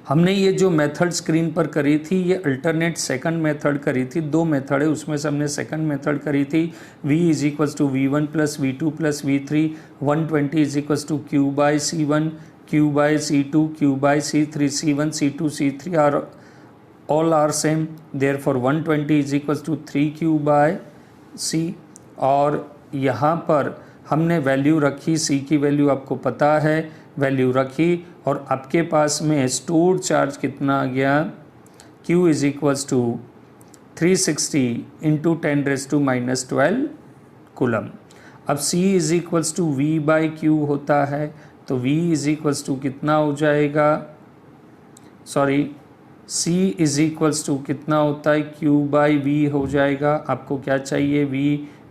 हमने ये जो मेथड स्क्रीन पर करी थी ये अल्टरनेट सेकंड मेथड करी थी, 2 मेथड है उसमें से हमने सेकंड मेथड करी थी V is equals to V1 plus V2 plus V3, 120 is equals to Q by C1, Q by C2, Q by C3, C1, C2, C3 are all are same, therefore 120 is equals to 3Q by C। और यहाँ पर हमने value रखी, C की value आपको पता है, value रखी और आपके पास में स्टोर चार्ज कितना आ गया Q is equals to 360 into 10⁻⁻12 coulomb. अब C is equals to V by Q होता है, तो V इज इक्वल्स टू कितना हो जाएगा, C इज इक्वल्स टू कितना होता है Q बाई V हो जाएगा। आपको क्या चाहिए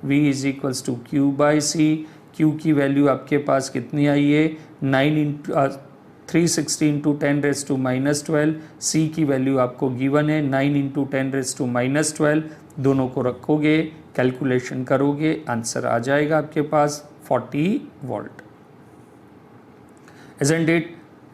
V is equals to Q by C। Q की वैल्यू आपके पास कितनी आई है 360 इंटू 10⁻⁻12। C की वैल्यू आपको गिवन है 9 इंटू 10⁻⁻12। दोनों को रखोगे, कैलकुलेशन करोगे, आंसर आ जाएगा आपके पास 40 volt. Isn't it?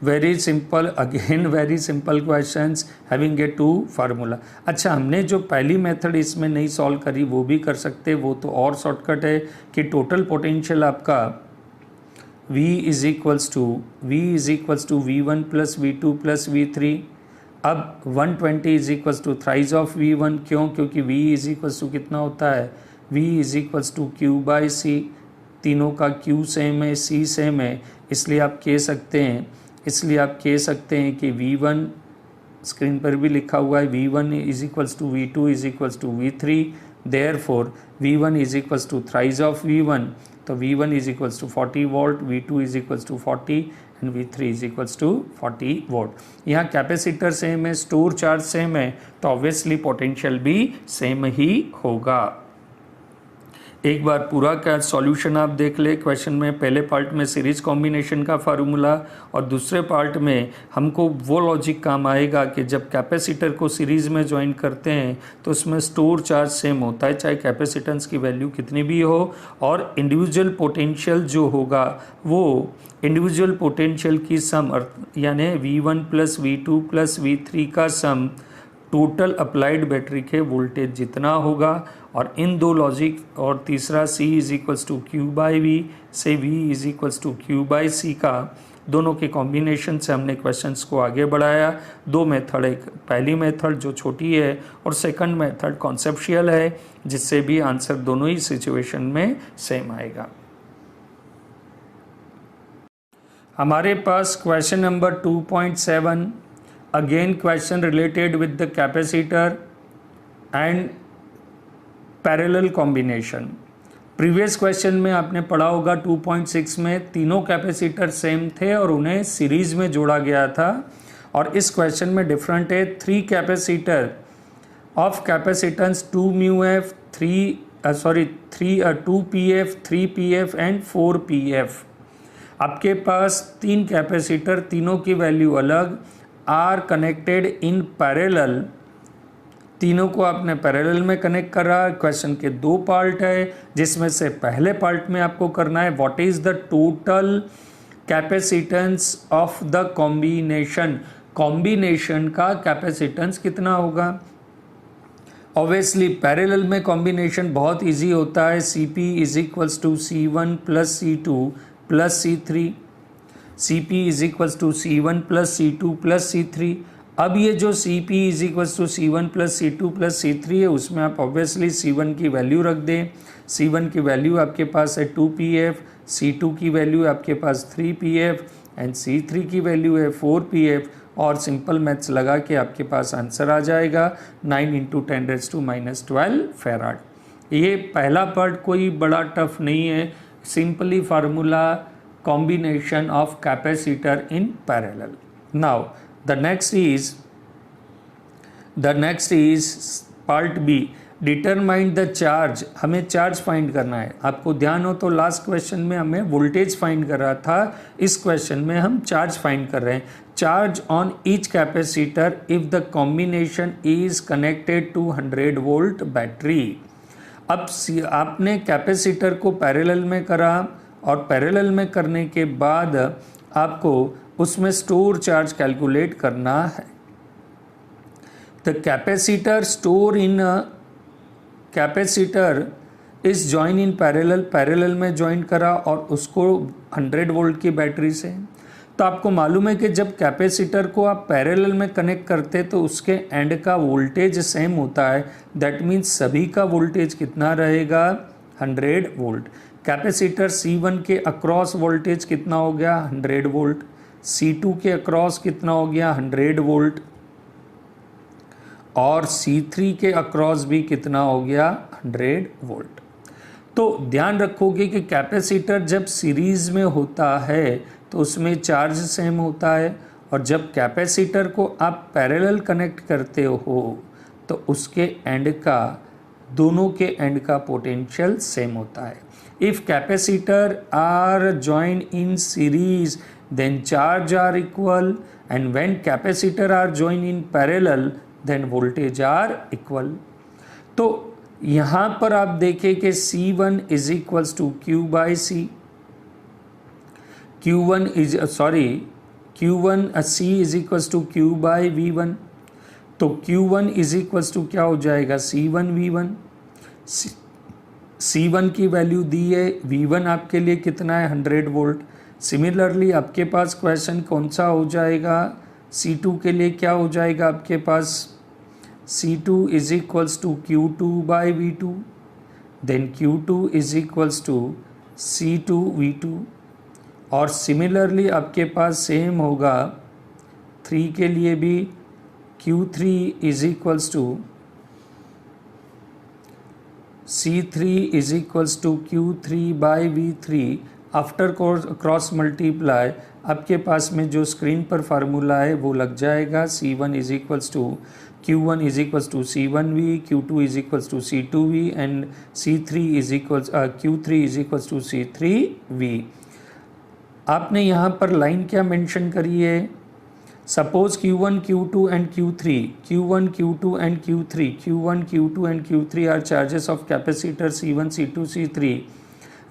Very simple, again very simple questions having a two formula. अच्छा, हमने जो पहली मेथड इसमें नहीं सॉल्व करी वो भी कर सकते, वो तो और शॉर्टकट है कि टोटल पोटेंशियल आपका V is equals to V1 plus V2 plus V3। अब 120 is equals to thrice of V1, क्यों? क्योंकि V इज इक्वल्स टू कितना होता है, V is equals to Q by C, तीनों का Q सेम है, C सेम है, इसलिए आप कह सकते हैं कि V1 स्क्रीन पर भी लिखा हुआ है, V1 is equals to V2 is equals to V3, therefore V1 is equals to thrice of V1, तो V1 is equals to 40 volt, V2 is equals to 40 and V3 is equals to 40 volt. यहाँ capacitor same है, store charge same है, तो obviously potential भी same ही होगा। एक बार पूरा का सॉल्यूशन आप देख ले। क्वेश्चन में पहले पार्ट में सीरीज कॉम्बिनेशन का फार्मूला और दूसरे पार्ट में हमको वो लॉजिक काम आएगा कि जब कैपेसिटर को सीरीज में ज्वाइन करते हैं तो उसमें स्टोर चार्ज सेम होता है, चाहे कैपेसिटेंस की वैल्यू कितनी भी हो, और इंडिविजुअल पोटेंशियल जो होगा वो इंडिविजुअल पोटेंशियल की सम यानी V1 plus V2 plus V3 का सम टोटल अप्लाइड बैटरी के वोल्टेज जितना होगा। और इन दो लॉजिक और तीसरा C is equals to Q by V से V is equals to Q by C का दोनों के कॉम्बिनेशन से हमने क्वेश्चंस को आगे बढ़ाया। दो मेथड, एक पहली मेथड जो छोटी है और सेकंड मेथड कॉन्सेप्शियल है, जिससे भी आंसर दोनों ही सिचुएशन में सेम आएगा। हमारे पास question number 2.7, again question related with the capacitor and parallel combination. Previous question में आपने पढ़ा होगा 2.6 में तीनों कैपेसिटर सेम थे और उन्हें सीरीज में जोड़ा गया था, और इस क्वेश्चन में डिफरेंट है। 3 capacitor of capacitance 2 μF 2 PF 3 PF and 4 PF। आपके पास 3 कैपेसिटर, तीनों की वैल्यू अलग, आर कनेक्टेड इन पैरेलल, तीनों को आपने पैरेलल में कनेक्ट करा। क्वेश्चन के 2 पार्ट है, जिसमें से पहले पार्ट में आपको करना है what is the total capacitance of the combination, combination का कैपेसिटेंस कितना होगा। ऑब्वियसली पैरेलल में कॉम्बिनेशन बहुत इजी होता है, CP is equals to C1 plus C2 plus C3, CP is equals to C1 plus C2 plus C3। अब ये जो CP is equals to C1 plus C2 plus C3 है, उसमें आप ऑब्वियसली C1 की वैल्यू रख दें। C1 की वैल्यू आपके पास है 2 PF, C2 की वैल्यू आपके पास 3 PF एंड C3 की वैल्यू है 4 PF, और सिंपल मैथ्स लगा के आपके पास आंसर आ जाएगा 9 × 10⁻12 फैराड। ये पहला पार्ट कोई बड़ा टफ नहीं है, simply formula combination of capacitor in parallel. Now the next is part B, determine the charge। हमें चार्ज फाइंड करना है। आपको ध्यान हो तो लास्ट क्वेश्चन में हमें वोल्टेज फाइंड कर रहा था, इस क्वेश्चन में हम चार्ज फाइंड कर रहे हैं। Charge on each capacitor if the combination is connected to 100 volt battery. अब आपने कैपेसिटर को पैरेलल में करा और पैरेलल में करने के बाद आपको उसमें स्टोर चार्ज कैलकुलेट करना है। The capacitor store in capacitor is join in parallel, parallel में ज्वाइन करा और उसको 100 वोल्ट की बैटरी से। तो आपको मालूम है कि जब कैपेसिटर को आप पैरेलल में कनेक्ट करते तो उसके एंड का वोल्टेज सेम होता है, दैट मीन्स सभी का वोल्टेज कितना रहेगा, 100 वोल्ट। कैपेसिटर C1 के अक्रॉस वोल्टेज कितना हो गया, 100 वोल्ट। C2 के अक्रॉस कितना हो गया, 100 वोल्ट। और C3 के अक्रॉस भी कितना हो गया, 100 वोल्ट। तो ध्यान रखोगे कि कैपेसिटर जब सीरीज में होता है तो उसमें चार्ज सेम होता है, और जब कैपेसिटर को आप पैरेलल कनेक्ट करते हो तो उसके एंड का, दोनों के एंड का पोटेंशियल सेम होता है। If capacitor are joined in series, then charge are equal, and when capacitor are joined in parallel, then voltage are equal. तो यहाँ पर आप देखें कि C1 is equals to Q by C, Q1 C is equals to Q by V1, तो Q1 is equals to क्या हो जाएगा C1 V1। C1 की वैल्यू दी है, V1 आपके लिए कितना है 100 वोल्ट। सिमिलरली आपके पास क्वेश्चन कौन सा हो जाएगा, C2 के लिए क्या हो जाएगा आपके पास, C2 is equals to Q2 by V2, then Q2 is equals to C2 V2। और सिमिलरली आपके पास सेम होगा 3 के लिए भी, Q3 is equals to C3 is equals to Q3 by V3। After cross multiply आपके पास में जो स्क्रीन पर फार्मूला है वो लग जाएगा, C1 is equals to Q1 is equals to C1V, Q2 is equals to C2V and C3 is equals Q3 is equals to C3V। आपने यहाँ पर लाइन क्या मेंशन करी है, suppose Q1, Q2 and Q3, Q1, Q2 and Q3, Q1, Q2 and Q3 are charges of capacitor C1, C2, C3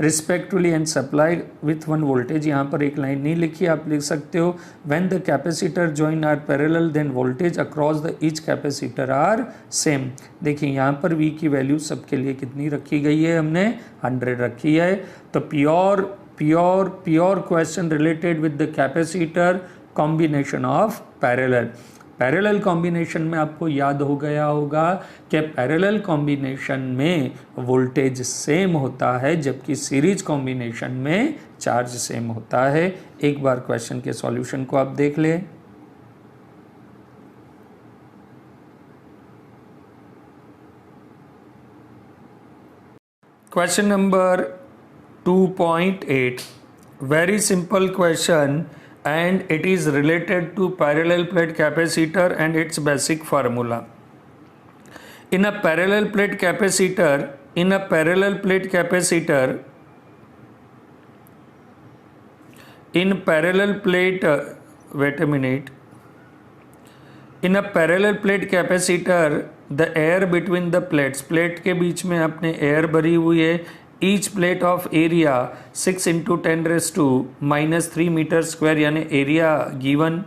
respectively and supplied with 1 voltage. यहाँ पर एक line नहीं लिखी, आप लिख सकते हो when the capacitor join are parallel then voltage across the each capacitor are same. देखिए यहाँ पर V की वैल्यू सबके लिए कितनी रखी गई है, हमने 100 रखी है। तो pure question related with the capacitor combination of parallel combination में आपको याद हो गया होगा कि पैरेलल कॉम्बिनेशन में वोल्टेज सेम होता है जबकि सीरीज कॉम्बिनेशन में चार्ज सेम होता है। एक बार क्वेश्चन के सॉल्यूशन को आप देख लें। Question number 2.8, very simple question and it is related to parallel plate capacitor and its basic formula. In a parallel plate capacitor, the air between the plates, plate के बीच में आपने एयर भरी हुई है। Each plate of area 6 × 10⁻³ metre square, यानी area given,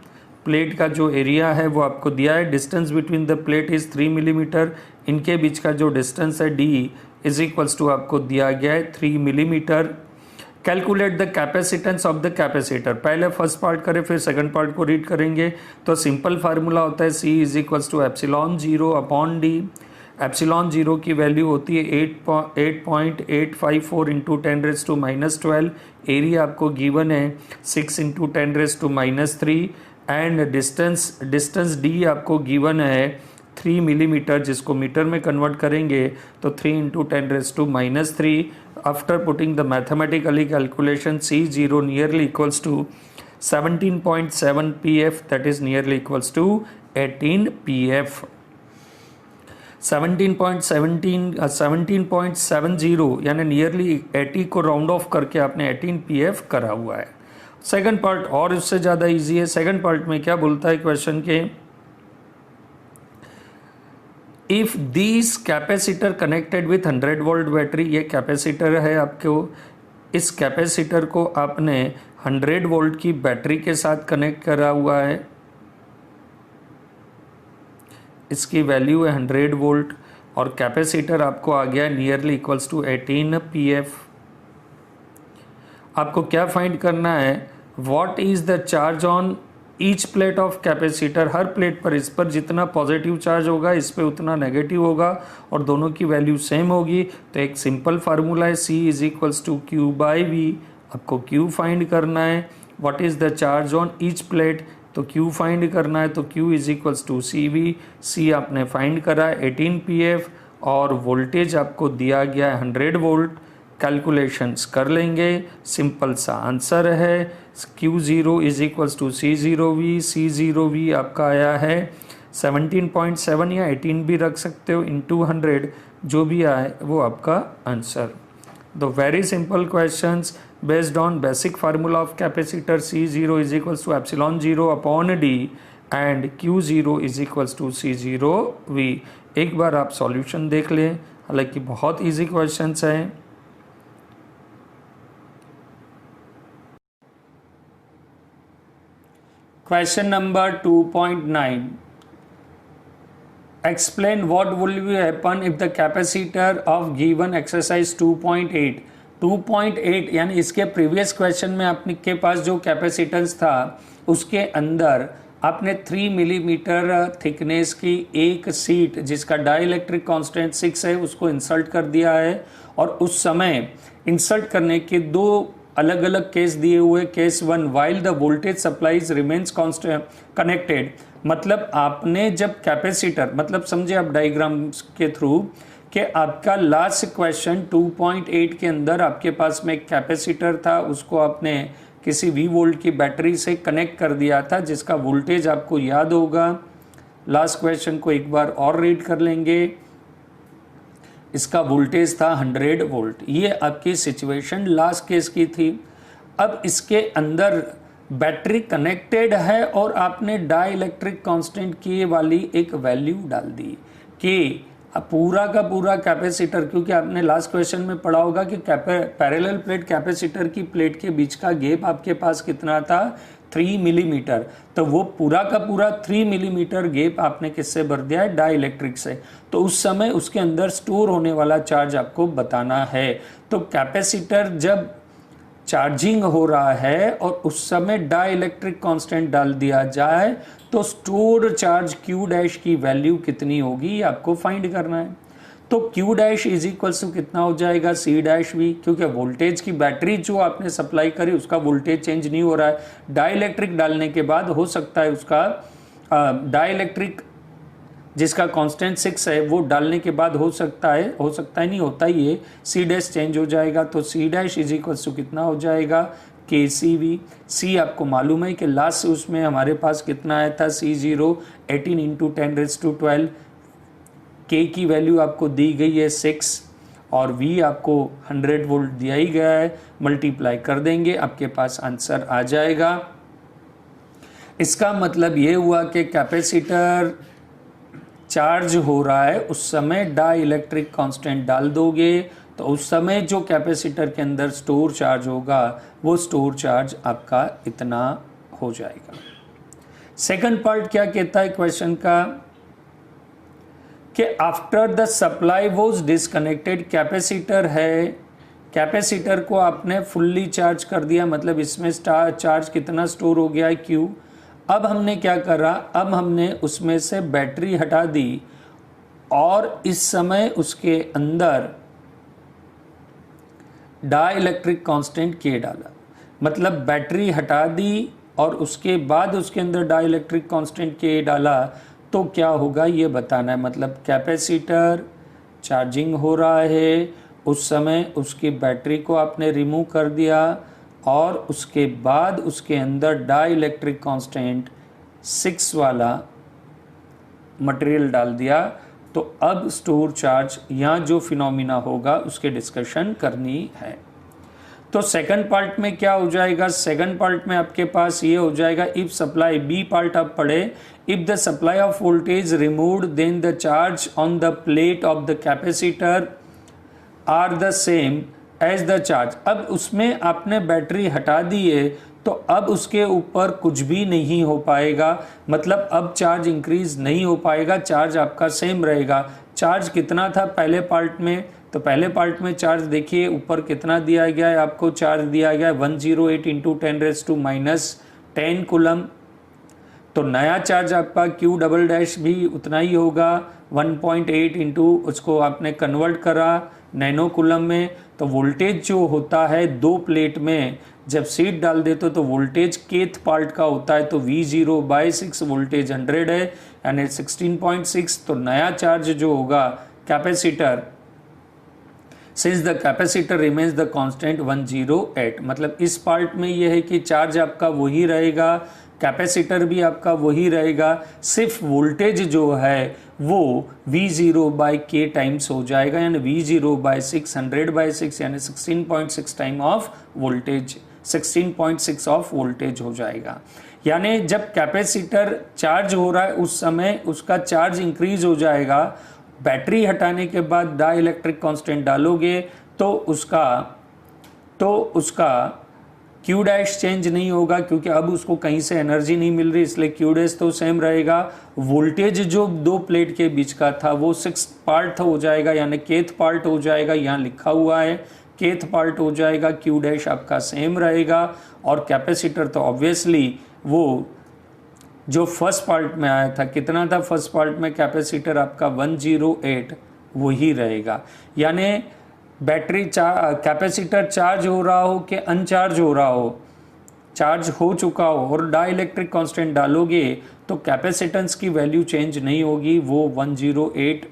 plate का जो एरिया है वो आपको दिया है। Distance between the plate is 3 millimetre, इनके बीच का जो डिस्टेंस है D इज इक्वल्स टू आपको दिया गया है 3 millimetre. Calculate the capacitance of the capacitor. पहले फर्स्ट पार्ट करें फिर सेकंड पार्ट को रीड करेंगे। तो सिंपल फार्मूला होता है C is equals to ε0/D। ε0 की वैल्यू होती है 8.854 × 10⁻²। एरिया आपको गिवन है 6 × 10⁻³ एंड डिस्टेंस D आपको गिवन है 3 मिलीमीटर, जिसको मीटर में कन्वर्ट करेंगे तो 3 × 10⁻³ after putting the mathematically calculation C0 nearly equals to 17.7 pf, that is nearly equals to 18 pf। 17.70 यानी नियरली 80 को राउंड ऑफ करके आपने 18 pf करा हुआ है। सेकंड पार्ट और उससे ज़्यादा इजी है। सेकंड पार्ट में क्या बोलता है क्वेश्चन के, if this capacitor connected with 100 volt battery, ये कैपेसिटर है आपको, इस कैपेसिटर को आपने 100 वोल्ट की बैटरी के साथ कनेक्ट करा हुआ है, इसकी वैल्यू है 100 वोल्ट और कैपेसिटर आपको आ गया नियरली इक्वल्स टू 18 pf। आपको क्या फाइंड करना है, what is the charge on each plate of capacitor. Her plate पर, इस पर जितना पॉजिटिव चार्ज होगा इस पे उतना नेगेटिव होगा और दोनों की वैल्यू सेम होगी। तो एक सिंपल फार्मूला है C is equals to Q/V। आपको Q फाइंड करना है। What is the charge on each plate, तो Q फाइंड करना है, तो Q is equals to CV। C आपने फाइंड करा है 18 pf और वोल्टेज आपको दिया गया है 100 वोल्ट। कैलकुलेशंस कर लेंगे, सिंपल सा आंसर है Q0 is equals to C0V। C0V आपका आया है 17.7 या 18 भी रख सकते हो, इंटू 100 जो भी आए वो आपका answer. The very simple questions based on basic formula of capacitor C0 is equals to ε0/D and Q0 is equals to C0V। एक बार आप सॉल्यूशन देख लें, हालांकि बहुत इजी क्वेश्चंस हैं। Question number 2.9. Explain what will happen if the capacitor of given exercise 2.8 यानी इसके previous question में आपके पास जो कैपेसिटेंस था उसके अंदर आपने 3 मिलीमीटर थिकनेस की एक सीट जिसका डाइलेक्ट्रिक कांस्टेंट 6 है उसको इंसर्ट कर दिया है, और उस समय इंसर्ट करने के दो अलग अलग केस दिए हुए। Case 1, while the voltage supplies remains constant connected, मतलब आपने जब कैपेसिटर, मतलब समझे आप डायग्राम के थ्रू कि आपका लास्ट क्वेश्चन 2.8 के अंदर आपके पास में एक कैपेसिटर था, उसको आपने किसी V वोल्ट की बैटरी से कनेक्ट कर दिया था जिसका वोल्टेज आपको याद होगा। लास्ट क्वेश्चन को एक बार और रीड कर लेंगे। इसका वोल्टेज था 100 वोल्ट। ये आपकी सिचुएशन लास्ट केस की थी। अब इसके अंदर बैटरी कनेक्टेड है और आपने डाइलेक्ट्रिक कांस्टेंट की वाली एक वैल्यू डाल दी कि पूरा का पूरा कैपेसिटर, क्योंकि आपने लास्ट क्वेश्चन में पढ़ा होगा कि पैरेलल प्लेट कैपेसिटर की प्लेट के बीच का गैप आपके पास कितना था, 3 मिलीमीटर। तो वो पूरा का पूरा 3 मिलीमीटर गैप आपने किससे भर दिया है, डाइलेक्ट्रिक से। तो उस समय उसके अंदर स्टोर होने वाला चार्ज आपको बताना है। तो कैपेसिटर जब चार्जिंग हो रहा है और उस समय डाइलेक्ट्रिक कांस्टेंट डाल दिया जाए तो स्टोर्ड चार्ज Q डैश की वैल्यू कितनी होगी आपको फाइंड करना है। तो Q dash is equals to कितना हो जाएगा, C डैश भी, क्योंकि वोल्टेज की बैटरी जो आपने सप्लाई करी उसका वोल्टेज चेंज नहीं हो रहा है। डाइलेक्ट्रिक डालने के बाद हो सकता है उसका डाइलेक्ट्रिक जिसका कांस्टेंट 6 है वो डालने के बाद हो सकता है नहीं होता ही है, C डैश चेंज हो जाएगा। तो C dash is equals to कितना हो जाएगा, KCV। C आपको मालूम है कि लास्ट उसमें हमारे पास कितना आया था, C0 18 इंटू 10⁻12। K की वैल्यू आपको दी गई है 6 और V आपको 100 वोल्ट दिया ही गया है, मल्टीप्लाई कर देंगे आपके पास आंसर आ जाएगा। इसका मतलब ये हुआ कि कैपेसिटर चार्ज हो रहा है उस समय डाइलेक्ट्रिक कांस्टेंट डाल दोगे तो उस समय जो कैपेसिटर के अंदर स्टोर चार्ज होगा वो स्टोर चार्ज आपका इतना हो जाएगा। सेकंड पार्ट क्या कहता है क्वेश्चन का कि after the supply was disconnected, capacitor है, कैपेसिटर को आपने फुल्ली चार्ज कर दिया, मतलब इसमें चार्ज कितना स्टोर हो गया है, Q। अब हमने क्या करा, अब हमने उसमें से बैटरी हटा दी और इस समय उसके अंदर डाइलेक्ट्रिक कांस्टेंट K डाला, मतलब बैटरी हटा दी और उसके बाद उसके अंदर डाइलेक्ट्रिक कांस्टेंट K डाला तो क्या होगा ये बताना है। मतलब कैपेसिटर चार्जिंग हो रहा है उस समय उसकी बैटरी को आपने रिमूव कर दिया और उसके बाद उसके अंदर डाइलेक्ट्रिक कांस्टेंट 6 वाला मटेरियल डाल दिया, तो अब स्टोर चार्ज यहाँ जो फिनोमिना होगा उसके डिस्कशन करनी है। तो सेकंड पार्ट में क्या हो जाएगा, सेकंड पार्ट में आपके पास ये हो जाएगा इफ सप्लाई, बी पार्ट आप पढ़े, if the supply of voltage removed then the charge on the plate of the capacitor are the same as the charge. अब उसमें आपने बैटरी हटा दी है तो अब उसके ऊपर कुछ भी नहीं हो पाएगा, मतलब अब चार्ज इंक्रीज नहीं हो पाएगा, चार्ज आपका सेम रहेगा। चार्ज कितना था पहले पार्ट में, तो पहले पार्ट में चार्ज देखिए ऊपर कितना दिया गया है आपको, चार्ज दिया गया है 108 इंटू 10⁻10 कूलम। तो नया चार्ज आपका Q डबल डैश भी उतना ही होगा 1.8 इंटू, उसको आपने कन्वर्ट करा नैनो कूलम में। तो वोल्टेज जो होता है दो प्लेट में जब सीट डाल देते तो वोल्टेज केथ पार्ट का होता है, तो V0/6 वोल्टेज 100 है यानी 16.6। तो नया चार्ज जो होगा capacitor, since the capacitor remains the constant 108, मतलब इस पार्ट में यह है कि चार्ज आपका वही रहेगा, कैपेसिटर भी आपका वही रहेगा, सिर्फ वोल्टेज जो है वो V0/K टाइम्स हो जाएगा, यानी V0/6 100/6 यानी 16.6 time of voltage, 16.6 of voltage हो जाएगा। यानी जब कैपेसिटर चार्ज हो रहा है उस समय उसका चार्ज इंक्रीज हो जाएगा, बैटरी हटाने के बाद डाइलेक्ट्रिक कांस्टेंट डालोगे तो उसका क्यू डैश चेंज नहीं होगा क्योंकि अब उसको कहीं से एनर्जी नहीं मिल रही, इसलिए क्यू डैश तो सेम रहेगा। वोल्टेज जो दो प्लेट के बीच का था वो 6th पार्ट हो जाएगा, यानी kth पार्ट हो जाएगा, यहाँ लिखा हुआ है kth पार्ट हो जाएगा। क्यू डैश आपका सेम रहेगा। और कैपेसिटर तो ऑब्वियसली वो जो फर्स्ट पार्ट में आया था, कितना था फर्स्ट पार्ट में कैपेसिटर आपका 108, वही रहेगा। यानी बैटरी कैपेसिटर चार्ज हो रहा हो कि अनचार्ज हो रहा हो, चार्ज हो चुका हो और डाइलेक्ट्रिक कांस्टेंट डालोगे तो कैपेसिटेंस की वैल्यू चेंज नहीं होगी, वो 108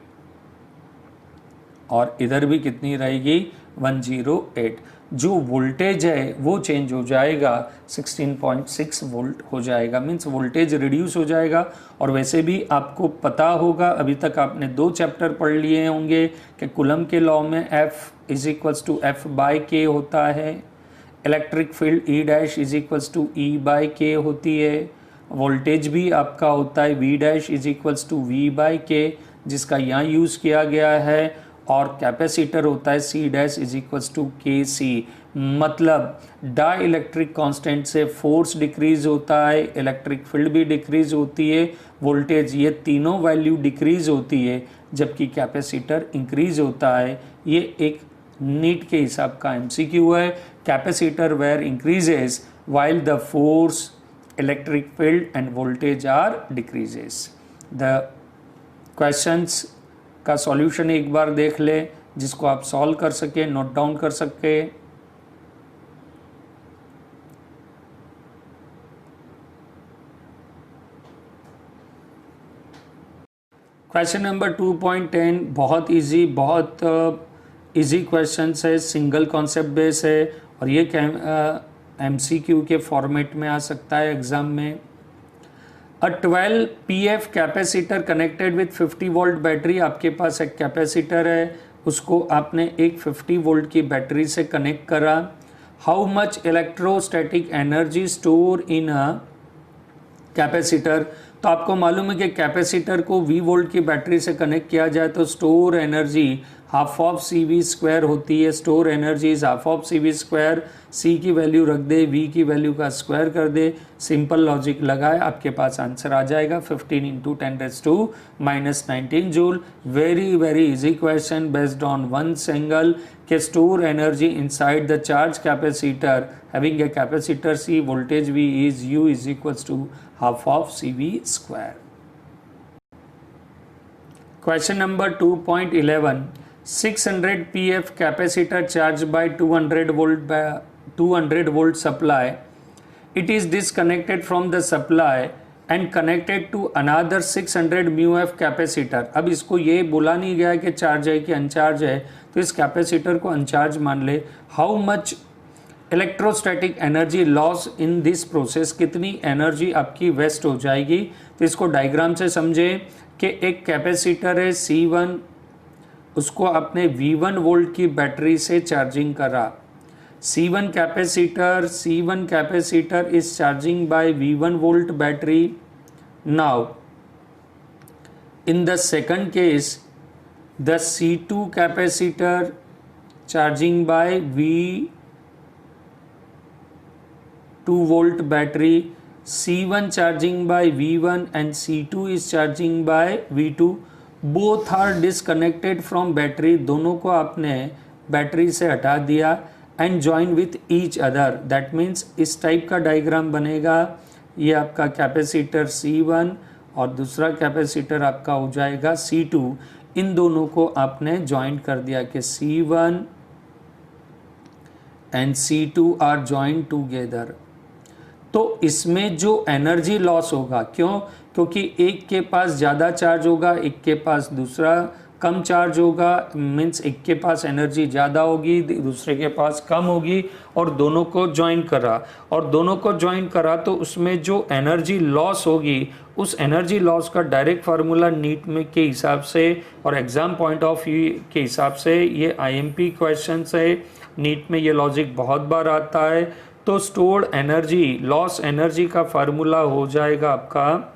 और इधर भी कितनी रहेगी 108। जो वोल्टेज है वो चेंज हो जाएगा, 16.6 वोल्ट हो जाएगा, मीन्स वोल्टेज रिड्यूस हो जाएगा। और वैसे भी आपको पता होगा, अभी तक आपने 2 चैप्टर पढ़ लिए होंगे कि कूलम के लॉ में F is equals to F by K होता है, electric field E dash is equals to E by K होती है, वोल्टेज भी आपका होता है V dash is equals to V by K, जिसका यहाँ यूज़ किया गया है। और कैपेसिटर होता है C dash is equals to K C. मतलब डाई इलेक्ट्रिक कॉन्स्टेंट से फोर्स डिक्रीज होता है, इलेक्ट्रिक फील्ड भी डिक्रीज होती है, वोल्टेज, ये तीनों वैल्यू डिक्रीज होती है, जबकि कैपेसिटर इंक्रीज होता है। ये एक नीट के हिसाब का MCQ है। Capacitor where increases while the force, electric field and voltage are decreases. The questions का सॉल्यूशन एक बार देख ले, जिसको आप सॉल्व कर सके, नोट डाउन कर सके। क्वेश्चन नंबर 2.10 बहुत इजी, बहुत इजी क्वेश्चन है, सिंगल कॉन्सेप्ट बेस है और ये MCQ के फॉर्मेट में आ सकता है एग्जाम में। अ 12 PF capacitor connected with 50 volt battery, आपके पास एक कैपेसिटर है, उसको आपने एक 50 वोल्ट की बैटरी से कनेक्ट करा। How much electrostatic energy store in a capacitor, तो आपको मालूम है कि कैपेसिटर को V वोल्ट की बैटरी से कनेक्ट किया जाए तो store energy half of CV² होती है। Store energy is half of CV², C की वैल्यू रख दे, V की वैल्यू का स्क्वायर कर दे, सिंपल लॉजिक लगाए, आपके पास आंसर आ जाएगा 15 × 10⁻⁻19 joule. Very very easy question based on one single के store energy inside the charge capacitor having a capacitor C, voltage V is U is equals to half of CV²। Question number 2.11 600 PF capacitor charged by 200 volt supply. It is disconnected from the supply and connected to another 600 μF capacitor. अब इसको ये बोला नहीं गया कि charge है कि अनचार्ज है, तो इस कैपेसिटर को अनचार्ज मान ले। How much electrostatic energy loss in this process, कितनी एनर्जी आपकी वेस्ट हो जाएगी। तो इसको डायग्राम से समझे कि एक कैपेसिटर है C1, उसको आपने V1 वोल्ट की बैटरी से चार्जिंग करा। C1 capacitor is charging by V1 volt battery. Now in the second case the C2 capacitor charging by V2 volt battery, C1 charging by V1 and C2 is charging by V2। Both are disconnected from battery, दोनों को आपने battery से हटा दिया and join with each other. That means इस type का diagram बनेगा। ये आपका कैपेसिटर C1 और दूसरा कैपेसिटर आपका हो जाएगा C2। इन दोनों को आपने ज्वाइन कर दिया कि C1 and C2 are join together. तो इसमें जो एनर्जी लॉस होगा, क्यों? क्योंकि एक के पास ज़्यादा चार्ज होगा, एक के पास दूसरा कम चार्ज होगा, मीन्स एक के पास एनर्जी ज़्यादा होगी, दूसरे के पास कम होगी, और दोनों को ज्वाइन करा तो उसमें जो एनर्जी लॉस होगी, उस एनर्जी लॉस का डायरेक्ट फार्मूला नीट में के हिसाब से और एग्ज़ाम पॉइंट ऑफ व्यू के हिसाब से ये IMP क्वेश्चन है। नीट में ये लॉजिक बहुत बार आता है। तो स्टोर्ड एनर्जी, लॉस एनर्जी का फार्मूला हो जाएगा आपका,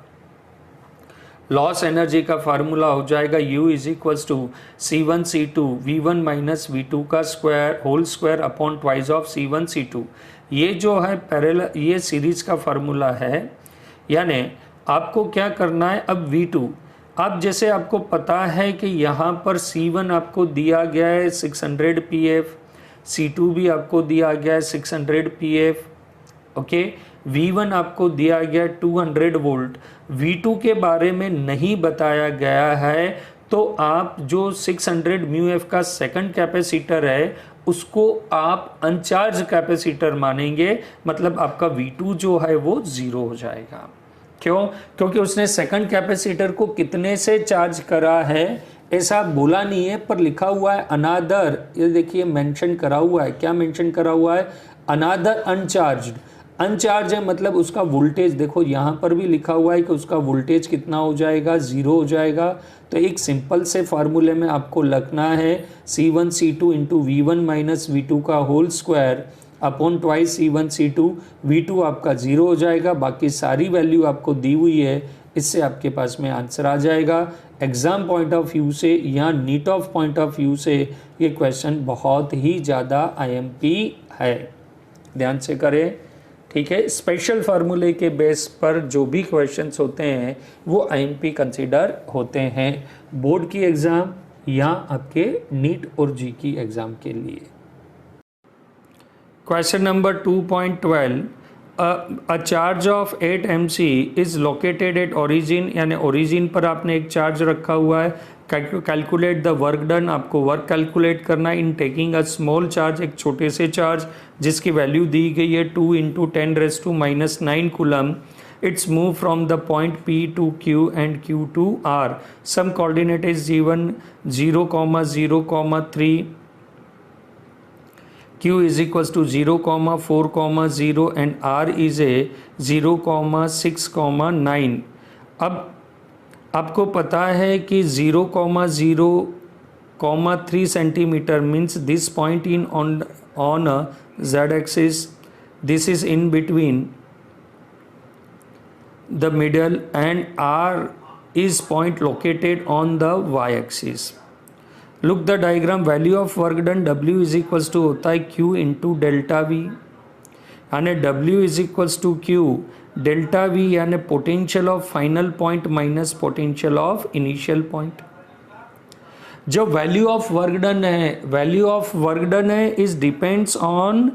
लॉस एनर्जी का फार्मूला हो जाएगा U is equals to C1 C2 V1 minus V2 का square whole square upon twice of C1 C2। ये जो है पैरेलल, ये सीरीज का फार्मूला है। यानी आपको क्या करना है, अब V2 अब जैसे आपको पता है कि यहाँ पर C1 आपको दिया गया है 600 pf, C2 भी आपको दिया गया है 600 pf, ओके। V1 आपको दिया गया 200 वोल्ट, V2 के बारे में नहीं बताया गया है, तो आप जो 600 μF का सेकंड कैपेसिटर है उसको आप अनचार्ज कैपेसिटर मानेंगे, मतलब आपका V2 जो है वो 0 हो जाएगा। क्यों? क्योंकि उसने सेकंड कैपेसिटर को कितने से चार्ज करा है ऐसा बोला नहीं है, पर लिखा हुआ है अनादर, ये देखिए मेंशन करा हुआ है। क्या मेंशन करा हुआ है? अनादर अनचार्ज। अनचार्ज है मतलब उसका वोल्टेज, देखो यहाँ पर भी लिखा हुआ है कि उसका वोल्टेज कितना हो जाएगा, 0 हो जाएगा। तो एक सिंपल से फार्मूले में आपको लगना है C1 C2 into V1 minus V2 का whole square upon twice C1 C2, V2 आपका 0 हो जाएगा। बाकी सारी वैल्यू आपको दी हुई है, इससे आपके पास में आंसर आ जाएगा। एग्ज़ाम पॉइंट ऑफ व्यू से या NEET of point of view से ये क्वेश्चन बहुत ही ज़्यादा IMP है, ध्यान से करें, ठीक है। स्पेशल फार्मूले के बेस पर जो भी क्वेश्चंस होते हैं वो IMP कंसीडर होते हैं बोर्ड की एग्ज़ाम या आपके नीट और जी की एग्ज़ाम के लिए। Question number 2.12, a charge of 8 mc is located at origin, यानी ओरिजिन पर आपने एक चार्ज रखा हुआ है। कैलकुलेट द वर्क डन, आपको वर्क कैलकुलेट करना है in taking a small charge, एक छोटे से चार्ज जिसकी वैल्यू दी गई है 2 × 10⁻⁹ coulomb. It's moved from the point P to Q and Q to R. Some coordinate is given 0, 0, 3. Q is equals to 0, 4, 0 and R is a 0, 6, 9. अब आपको पता है कि 0, 0, 3 centimetre means this point in on a Z axis. This is in between the middle and R is point located on the Y axis. Look the diagram, value of work done W is equals to होता है Q into delta V, यानी W is equals to Q delta V यानी potential of final point minus potential of initial point। जो value of work done है is depends on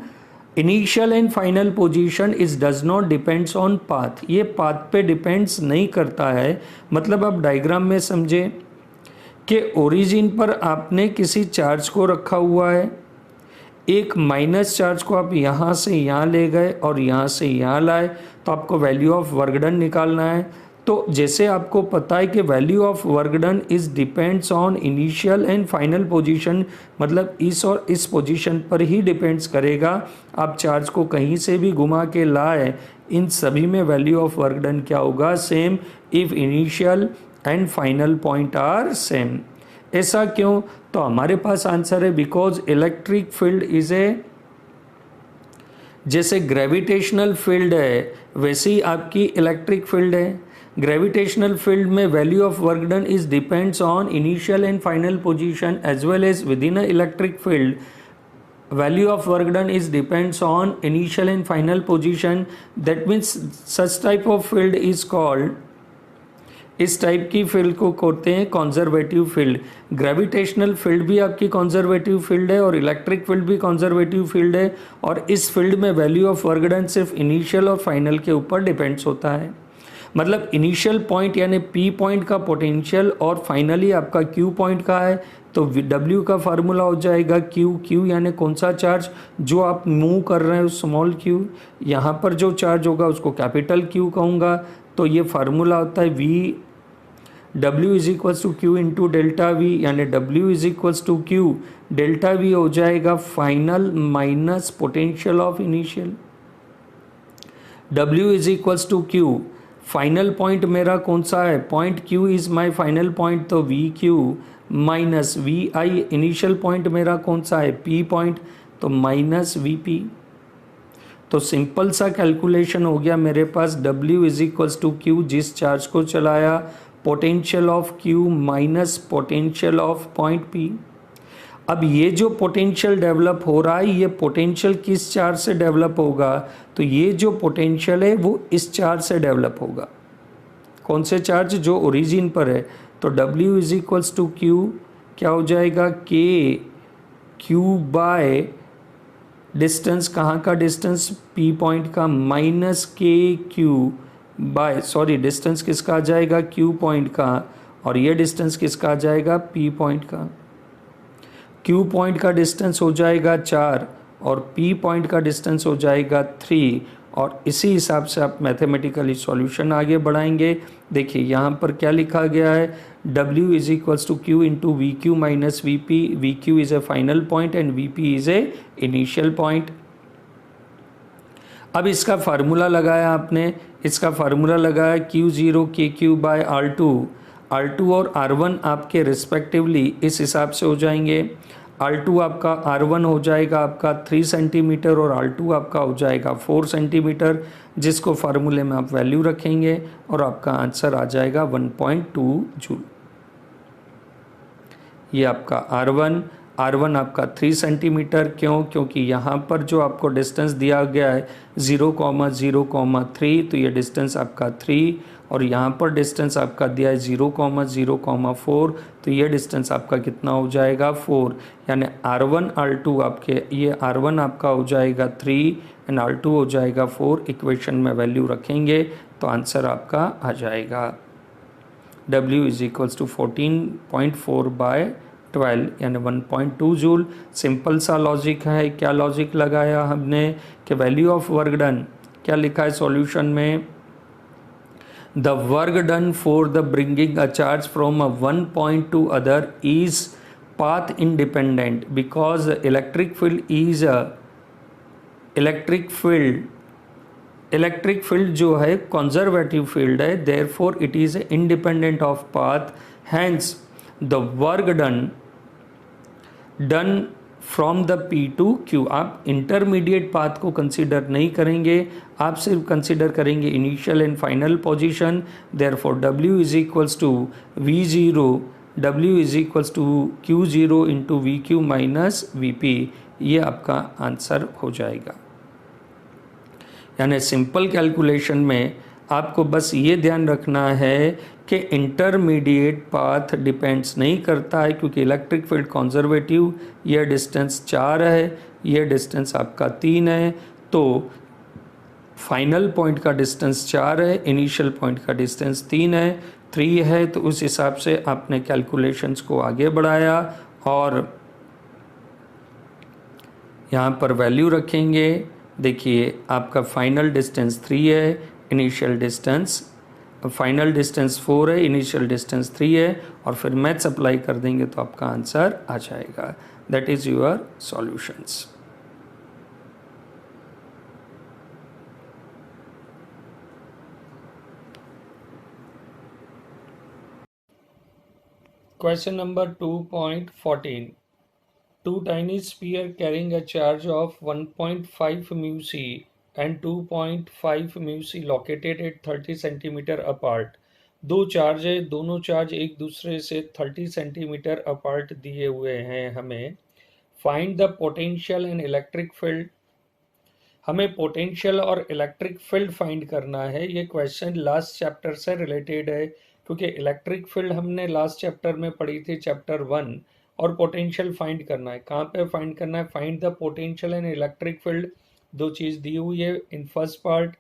initial and final position is does not depends on path, ये path पे depends नहीं करता है। मतलब आप डायग्राम में समझे कि ओरिजिन पर आपने किसी चार्ज को रखा हुआ है, एक माइनस चार्ज को आप यहाँ से यहाँ ले गए और यहाँ से यहाँ लाए, तो आपको वैल्यू ऑफ वर्क डन निकालना है। तो जैसे आपको पता है कि value of work done is depends on initial and final position, मतलब इस और इस पोजीशन पर ही डिपेंड्स करेगा। आप चार्ज को कहीं से भी घुमा के लाए, इन सभी में वैल्यू ऑफ वर्क डन क्या होगा, same, if initial and final point are same. ऐसा क्यों? तो हमारे पास आंसर है because electric field is a, जैसे ग्रेविटेशनल फील्ड है वैसे ही आपकी इलेक्ट्रिक फील्ड है। ग्रेविटेशनल फील्ड में value of work done is depends on initial and final position as well as with in a electric field value of work done is depends on initial and final position. That means such type of field is called, इस type की field को कहते हैं conservative field. Gravitational field भी आपकी conservative field है और electric field भी कंजर्वेटिव फील्ड है, और इस फील्ड में वैल्यू ऑफ वर्क डन सिर्फ इनिशियल और फाइनल के ऊपर डिपेंड्स होता है। मतलब इनिशियल पॉइंट यानी P पॉइंट का पोटेंशियल और फाइनली आपका Q पॉइंट का है, तो W का फार्मूला हो जाएगा Q यानी कौन सा चार्ज जो आप मूव कर रहे हो, स्मॉल q, यहाँ पर जो चार्ज होगा उसको कैपिटल Q कहूँगा। तो ये फार्मूला होता है W is equals to Q into delta V, यानी W is equals to Q delta V हो जाएगा final minus potential of initial. W is equals to Q, final point मेरा कौन सा है, point Q is my final point, तो VQ minus VI, initial point मेरा कौन सा है, P पॉइंट, तो माइनस VP। तो सिंपल सा कैलकुलेशन हो गया मेरे पास, W is equals to Q, जिस चार्ज को चलाया, potential of Q minus potential of point P। अब ये जो पोटेंशियल डेवलप हो रहा है, ये पोटेंशियल किस चार्ज से डेवलप होगा? तो ये जो पोटेंशियल है वो इस चार्ज से डेवलप होगा। कौन से चार्ज? जो ओरिजिन पर है। तो W is equals to Q क्या हो जाएगा? के क्यू बाय डिस्टेंस, कहाँ का डिस्टेंस? P पॉइंट का, minus K Q by, sorry distance किसका आ जाएगा? Q पॉइंट का, और ये डिस्टेंस किसका आ जाएगा? P पॉइंट का। Q पॉइंट का डिस्टेंस हो जाएगा 4 और P पॉइंट का डिस्टेंस हो जाएगा 3, और इसी हिसाब से आप मैथमेटिकली सॉल्यूशन आगे बढ़ाएंगे। देखिए यहाँ पर क्या लिखा गया है? W is equals to Q into V Q minus V P. V Q is a final point and V P is a initial point. अब इसका फार्मूला लगाया आपने, इसका फार्मूला लगाया Q0 KQ bye R2। R2 और R1 आपके respectively इस हिसाब से हो जाएंगे। R2 आपका, R1 हो जाएगा आपका 3 सेंटीमीटर और R2 आपका हो जाएगा 4 सेंटीमीटर, जिसको फार्मूले में आप वैल्यू रखेंगे और आपका आंसर आ जाएगा 1.2 जूल। ये आपका R1 आपका 3 सेंटीमीटर। क्यों? क्योंकि यहाँ पर जो आपको डिस्टेंस दिया गया है 0,0,3, तो ये डिस्टेंस आपका 3, और यहाँ पर डिस्टेंस आपका दिया है 0,0,4, तो ये डिस्टेंस आपका कितना हो जाएगा? 4। यानी R1 R2 आपके, ये R1 आपका हो जाएगा 3 एंड R2 हो जाएगा 4। इक्वेशन में वैल्यू रखेंगे तो आंसर आपका आ जाएगा W is equals to 14.4 by 12 यानी 1.2 जूल। सिंपल सा लॉजिक है। क्या लॉजिक लगाया हमने कि वैल्यू ऑफ वर्क डन, क्या लिखा है सॉल्यूशन में? The work done for the bringing a charge from a one point to other is path independent because electric field जो है कंजर्वेटिव फील्ड है, therefore it is independent of path, hence the work done from the P to Q। आप intermediate path को consider नहीं करेंगे, आप सिर्फ consider करेंगे initial and final position. Therefore W is equals to V0, W is equals to Q0 into VQ minus VP। ये आपका answer हो जाएगा। यानी सिंपल कैलकुलेशन में आपको बस ये ध्यान रखना है कि इंटरमीडिएट पाथ डिपेंड्स नहीं करता है, क्योंकि इलेक्ट्रिक फील्ड कंजर्वेटिव, ये डिस्टेंस 4 है, ये डिस्टेंस आपका 3 है, तो फाइनल पॉइंट का डिस्टेंस 4 है, इनिशियल पॉइंट का डिस्टेंस 3 है, तो उस हिसाब से आपने कैलकुलेशंस को आगे बढ़ाया और यहाँ पर वैल्यू रखेंगे। देखिए आपका फाइनल डिस्टेंस 3 है, इनिशियल डिस्टेंस, फाइनल डिस्टेंस 4 है, इनिशियल डिस्टेंस 3 है, और फिर मैथ्स अप्लाई कर देंगे तो आपका आंसर आ जाएगा। That is your solutions. Question number 2.14. Two tiny spheres carrying a charge of 1.5 mu c and 2.5 mu c located at 30 centimetre apart. दो चार्ज है, दोनों चार्ज एक दूसरे से 30 सेंटीमीटर अपार्ट दिए हुए हैं। हमें find the potential and electric field. हमें पोटेंशियल और इलेक्ट्रिक फील्ड फाइंड करना है। ये क्वेश्चन लास्ट चैप्टर से रिलेटेड है, क्योंकि इलेक्ट्रिक फील्ड हमने लास्ट चैप्टर में पढ़ी थी, चैप्टर 1, और पोटेंशियल फाइंड करना है। कहाँ पे फाइंड करना है? Find the potential and electric field. दो चीज दी हुई है in first part.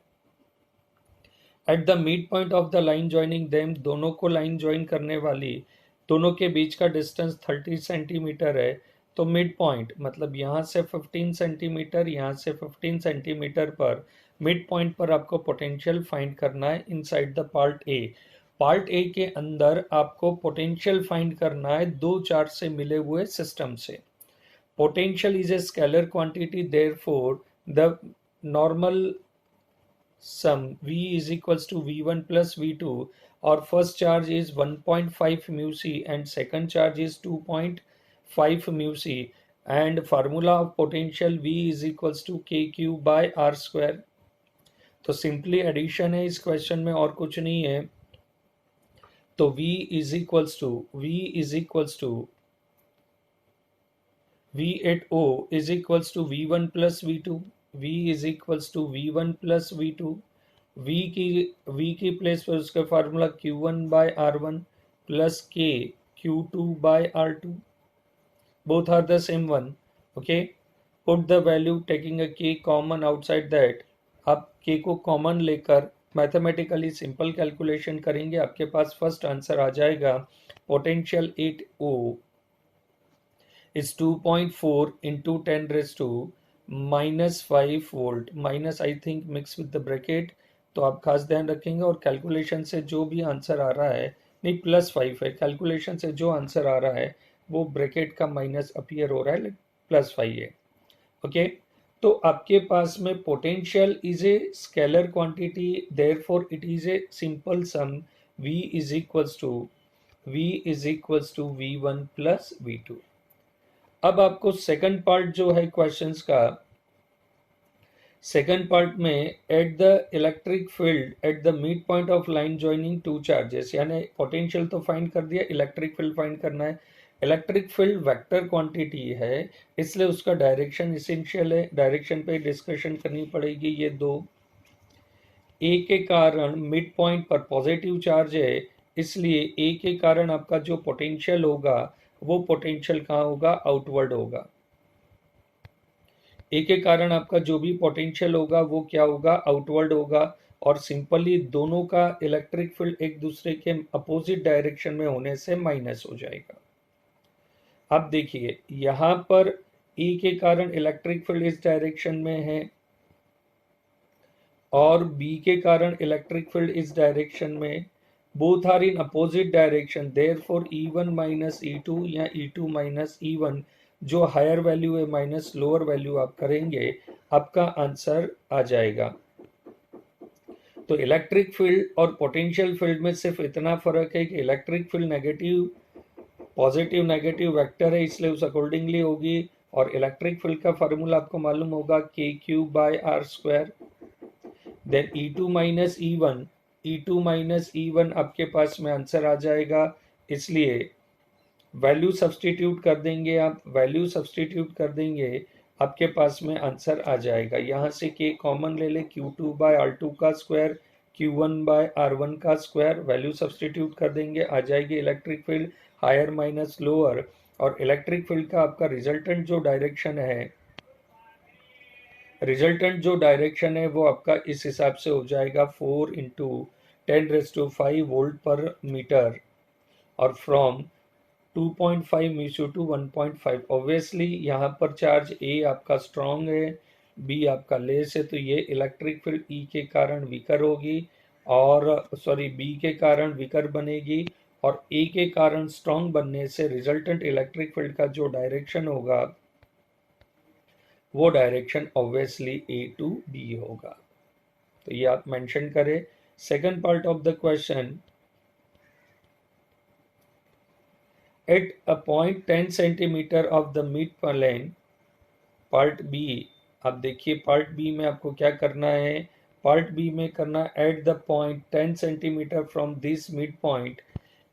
Eight the mid point of the line joining them, दोनों को लाइन ज्वाइन करने वाली, दोनों के बीच का डिस्टेंस 30 सेंटीमीटर है। तो मिड पॉइंट मतलब यहाँ से 15 सेंटीमीटर, यहाँ से 15 सेंटीमीटर पर मिड पॉइंट पर आपको पोटेंशियल फाइंड करना है inside the part A. Part A के अंदर आपको पोटेंशियल फाइंड करना है दो चार्ज से मिले हुए सिस्टम से। Potential is a scalar quantity, therefore the normal sum V is equals to V1 plus V2, or first charge is 1.5 mu c and second charge is 2.5 mu c, and formula of potential V is equals to KQ by R square। तो simply addition है इस question में और कुछ नहीं है। तो V is equals to V at O is equals to V1 plus V2, V is equals to V1 plus V2, V की प्लेस पर उसका formula Q1 by R1 plus K Q2 by R2, both are the same one. Okay, put the value taking a K common outside that. आप K को common लेकर mathematically simple calculation करेंगे, आपके पास first answer आ जाएगा potential at O is 2.4 into 10 raised to minus 5 volt, minus I think mix with the bracket, तो आप खास ध्यान रखेंगे। और कैलकुलेशन से जो भी आंसर आ रहा है, नहीं +5 है, कैलकुलेशन से जो आंसर आ रहा है वो ब्रैकेट का माइनस अपीयर हो रहा है, +5 है। ओके, तो आपके पास में potential is a scalar quantity, therefore it is a simple sum V is equals to V1 plus V2। अब आपको सेकंड पार्ट जो है क्वेश्चंस का, सेकंड पार्ट में at the electric field at the mid point of line joining two charges, यानी potential तो find कर दिया, इलेक्ट्रिक फील्ड फाइंड करना है। इलेक्ट्रिक फील्ड वेक्टर क्वांटिटी है, इसलिए उसका डायरेक्शन इसेंशियल है, डायरेक्शन पे डिस्कशन करनी पड़ेगी। ये दो ए के कारण मिड पॉइंट पर पॉजिटिव चार्ज है, इसलिए ए के कारण आपका जो पोटेंशियल होगा वो पोटेंशियल कहाँ होगा, आउटवर्ड होगा। ए के कारण आपका जो भी पोटेंशियल होगा वो क्या होगा, आउटवर्ड होगा। और सिंपली दोनों का इलेक्ट्रिक फील्ड एक दूसरे के अपोजिट डायरेक्शन में होने से माइनस हो जाएगा। अब देखिए यहाँ पर ए के कारण इलेक्ट्रिक फील्ड इस डायरेक्शन में है और बी के कारण इलेक्ट्रिक फील्ड इस डायरेक्शन में, both are in opposite direction, therefore E1 minus E2 या E2 minus E1, जो हायर वैल्यू है माइनस लोअर वैल्यू आप करेंगे, आपका आंसर आ जाएगा। तो इलेक्ट्रिक फील्ड और पोटेंशियल फील्ड में सिर्फ इतना फर्क है कि electric field negative positive negative vector है, इसलिए उस अकॉर्डिंगली होगी। और इलेक्ट्रिक फील्ड का फार्मूला आपको मालूम होगा KQ by R²। Then E2 minus E1 आपके पास में आंसर आ जाएगा, इसलिए वैल्यू सब्सटीट्यूट कर देंगे, आप वैल्यू सब्सटीट्यूट कर देंगे, आपके पास में आंसर आ जाएगा। यहाँ से K कॉमन ले ले, Q2 by R2 का स्क्वायर, Q1 by R1 का स्क्वायर, वैल्यू सब्सटीट्यूट कर देंगे, आ जाएगी electric field higher minus lower. और इलेक्ट्रिक फील्ड का आपका रिजल्टेंट जो डायरेक्शन है वो आपका इस हिसाब से हो जाएगा 4 into 10⁵ वोल्ट पर मीटर, और फ्रॉम 2.5 मीटर टू 1.5। ऑब्वियसली यहाँ पर चार्ज ए आपका स्ट्रॉन्ग है, बी आपका लेस है, तो ये इलेक्ट्रिक फील्ड ई के कारण वीकर होगी, और सॉरी बी के कारण वीकर बनेगी, और ए के कारण स्ट्रॉन्ग बनने से रिजल्टेंट इलेक्ट्रिक फील्ड का जो डायरेक्शन होगा वो direction obviously A to B होगा। तो ये आप मेंशन करें। Second part of the question, at a point 10 centimetre of the mid plane, part B. आप देखिए पार्ट बी में आपको क्या करना है, पार्ट बी में करना at the point 10 centimetre from this mid point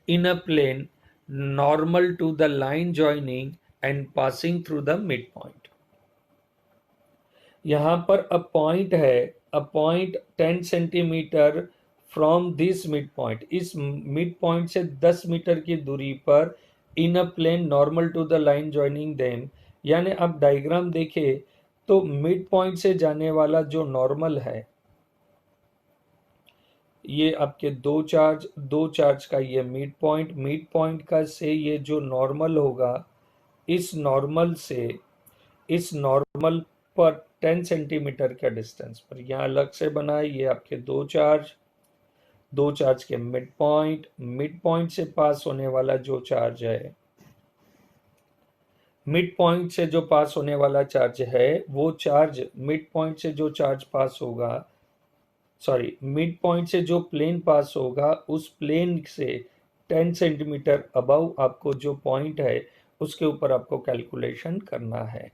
in a plane normal to the line joining and passing through the mid point. यहाँ पर अ पॉइंट है, a point 10 centimetre from this mid point, इस mid point से 10 metre की दूरी पर in a plane normal to the line joining them, यानी आप डायग्राम देखें तो मिड पॉइंट से जाने वाला जो नॉर्मल है, ये आपके दो चार्ज का ये मिड पॉइंट का से ये जो नॉर्मल होगा, इस नॉर्मल पर 10 सेंटीमीटर का डिस्टेंस पर यहाँ अलग से बना, ये आपके दो चार्ज के मिड पॉइंट से पास होने वाला जो चार्ज है, मिड पॉइंट से जो पास होने वाला चार्ज है, वो चार्ज मिड पॉइंट से जो चार्ज पास होगा, सॉरी मिड पॉइंट से जो प्लेन पास होगा, उस प्लेन से 10 सेंटीमीटर अबव आपको जो पॉइंट है उसके ऊपर आपको कैलकुलेशन करना है,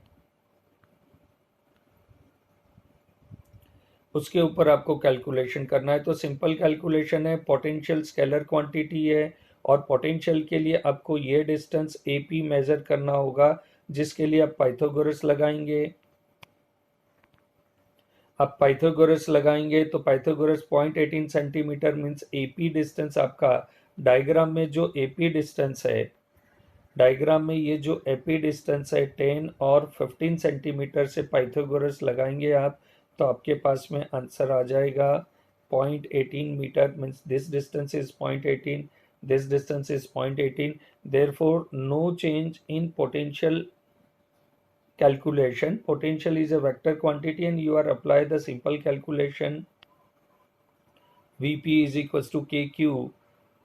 उसके ऊपर आपको कैलकुलेशन करना है। तो सिंपल कैलकुलेशन है, पोटेंशियल स्केलर क्वांटिटी है और पोटेंशियल के लिए आपको ये डिस्टेंस AP मेजर करना होगा, जिसके लिए आप पाइथागोरस लगाएंगे। अब पाइथागोरस लगाएंगे तो Pythagoras 0.18 centimetre means AP distance आपका डायग्राम में जो एपी डिस्टेंस है, डायग्राम में ये जो एपी डिस्टेंस है 10 और 15 सेंटीमीटर से पाइथागोरस लगाएंगे आप, तो आपके पास में आंसर आ जाएगा 0.18 metre means this distance is 0.18, this distance is 0.18, therefore no change in potential calculation. Potential is a vector quantity and you are apply the simple calculation. Vp is equals to kq,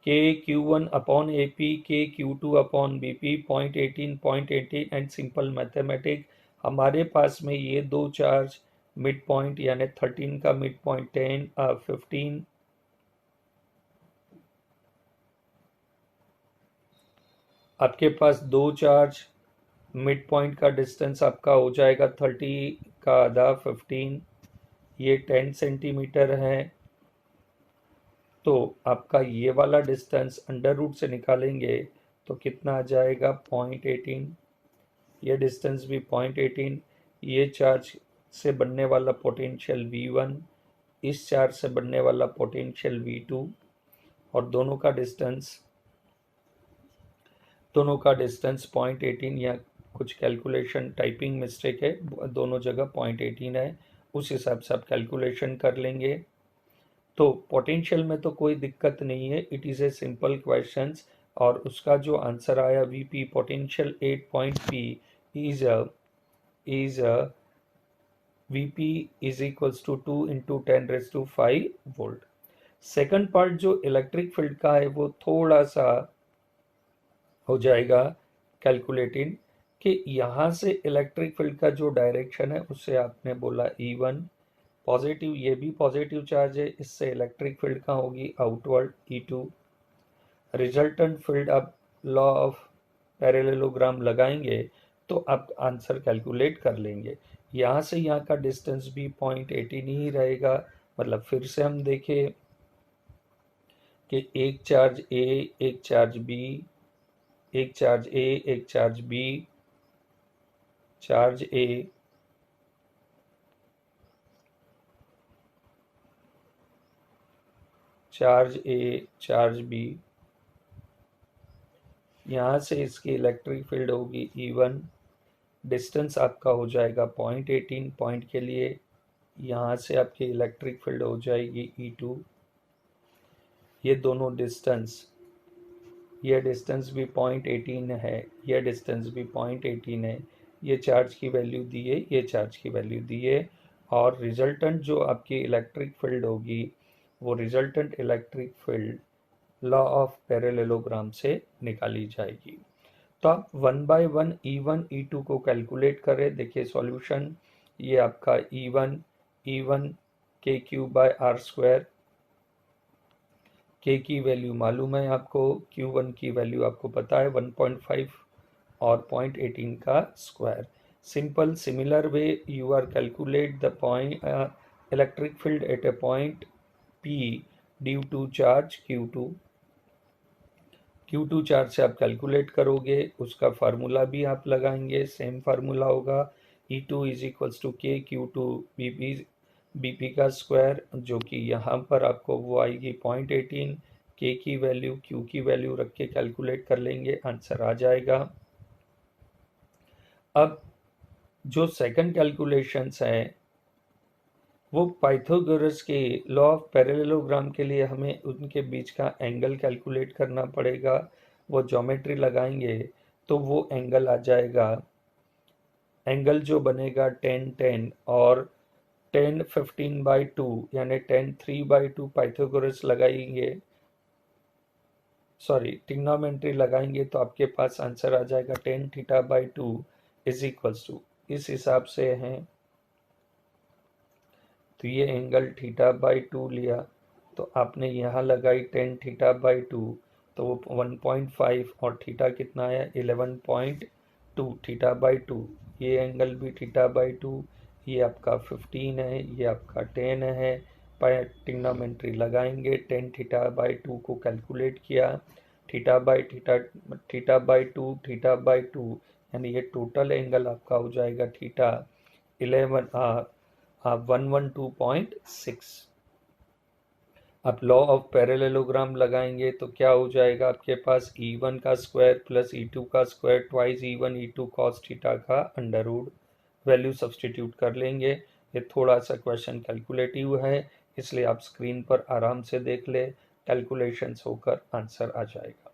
k q1 upon ap, k q2 upon bp, 0.18 and simple mathematic. हमारे पास में ये दो charge mid point यानी 13 का mid point 10 15, आपके पास दो charge mid point का distance आपका हो जाएगा 30 का आधा 15, ये 10 सेंटीमीटर है। तो आपका ये वाला डिस्टेंस अंडर रूट से निकालेंगे तो कितना आ जाएगा 0.18, ये डिस्टेंस भी 0.18, ये चार्ज से बनने वाला पोटेंशियल V1, इस चार्ज से बनने वाला पोटेंशियल V2 और दोनों का डिस्टेंस 0.18 या कुछ कैलकुलेशन टाइपिंग मिस्टेक है, दोनों जगह 0.18 है, उस हिसाब से आप कैलकुलेशन कर लेंगे। तो पोटेंशियल में तो कोई दिक्कत नहीं है, it is a simple questions और उसका जो आंसर आया VP potential 8 point P is VP is equals to 2 into 10⁵ volt. Second part जो इलेक्ट्रिक फील्ड का है वो थोड़ा सा हो जाएगा कैलकुलेटिंग कि यहाँ से इलेक्ट्रिक फील्ड का जो डायरेक्शन है उससे आपने बोला E1 पॉजिटिव, ये भी पॉजिटिव चार्ज है, इससे इलेक्ट्रिक फील्ड का होगी आउटवर्ड E2। रिजल्टेंट फील्ड आप लॉ ऑफ पैरेललोग्राम लगाएंगे तो आप आंसर कैलकुलेट कर लेंगे। यहाँ से यहाँ का डिस्टेंस भी 0.18 ही रहेगा, मतलब फिर से हम देखें कि एक चार्ज A, एक चार्ज B, एक चार्ज A, एक charge B, charge A, charge A, charge B, यहाँ से इसकी इलेक्ट्रिक फील्ड होगी E1, डिस्टेंस आपका हो जाएगा 0.18 पॉइंट के लिए, यहाँ से आपकी इलेक्ट्रिक फील्ड हो जाएगी E2। ये दोनों डिस्टेंस, ये डिस्टेंस भी 0.18 है, ये डिस्टेंस भी 0.18 है, ये चार्ज की वैल्यू दी है, ये चार्ज की वैल्यू दी है और रिजल्टेंट जो आपकी इलेक्ट्रिक फील्ड होगी वो resultant electric field law of parallelogram से निकाली जाएगी। तो आप 1 बाय 1 E1 E2 को कैलकुलेट करें। देखिए सॉल्यूशन, ये आपका E1 KQ by R square, K की वैल्यू मालूम है आपको, Q1 की वैल्यू आपको पता है 1.5 और 0.18 का स्क्वायर। Simple similar way you are calculate the point electric field at a point P due to charge Q2 charge से आप कैलकुलेट करोगे, उसका फार्मूला भी आप लगाएंगे, सेम फार्मूला होगा E2 is equals to K Q2 BP का स्क्वायर, जो कि यहाँ पर आपको वो आएगी 0.18, K की वैल्यू Q की वैल्यू रख के कैलकुलेट कर लेंगे, आंसर आ जाएगा। अब जो सेकंड कैलकुलेशंस हैं वो पाइथागोरस के लॉ ऑफ पैरेललोग्राम के लिए हमें उनके बीच का एंगल कैलकुलेट करना पड़ेगा। वो ज्योमेट्री लगाएंगे तो वो एंगल आ जाएगा, एंगल जो बनेगा 10 और 10 15/2 यानी 10 3/2 पाइथागोरस लगाएंगे, सॉरी ट्रिग्नोमेट्री लगाएंगे तो आपके पास आंसर आ जाएगा 10 θ/2 इज इक्वल्स टू, इस हिसाब से हैं तो ये एंगल θ/2 लिया तो आपने यहाँ लगाई 10 θ/2 तो वो 1.5 और थीटा कितना आया 11.2 θ/2, ये एंगल भी θ/2, ये आपका 15 है, ये आपका 10 है। ट्रिग्नोमेट्री लगाएंगे 10 θ/2 को कैलकुलेट किया, θ/2 θ/2 यानी ये टोटल एंगल आपका हो जाएगा थीटा 112.6। आप लॉ ऑफ पैरेललोग्राम लगाएंगे तो क्या हो जाएगा आपके पास E1 का स्क्वायर प्लस E2 का square twice E1 E2 cos theta का अंडर रूट। वैल्यू सब्सटीट्यूट कर लेंगे। ये थोड़ा सा क्वेश्चन कैलकुलेटिव है, इसलिए आप स्क्रीन पर आराम से देख ले, कैलकुलेशंस होकर आंसर आ जाएगा।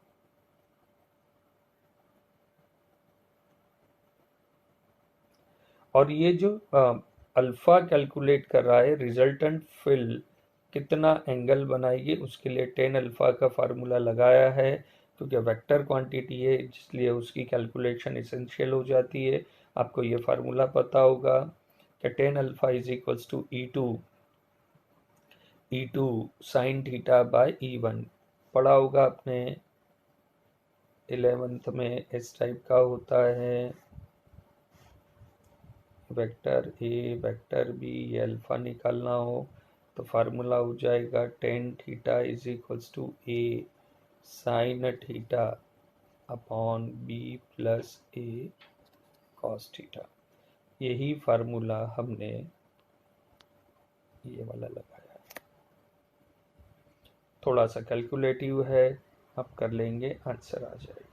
और ये जो अल्फा कैलकुलेट कर रहा है, रिजल्टेंट फिल कितना एंगल बनाएगी उसके लिए टेन अल्फा का फार्मूला लगाया है, क्योंकि वेक्टर क्वांटिटी है इसलिए उसकी कैलकुलेशन इसेंशियल हो जाती है। आपको ये फार्मूला पता होगा कि tan alpha is equals to E2 sine theta by E1। पढ़ा होगा आपने 11th में, इस टाइप का होता है वेक्टर ए वेक्टर बी, ये अल्फा निकालना हो तो फार्मूला हो जाएगा tan theta is equals to A sine theta upon B plus A cos theta. यही फार्मूला हमने ये वाला लगाया है। थोड़ा सा कैलकुलेटिव है, आप कर लेंगे, आंसर आ जाएगा।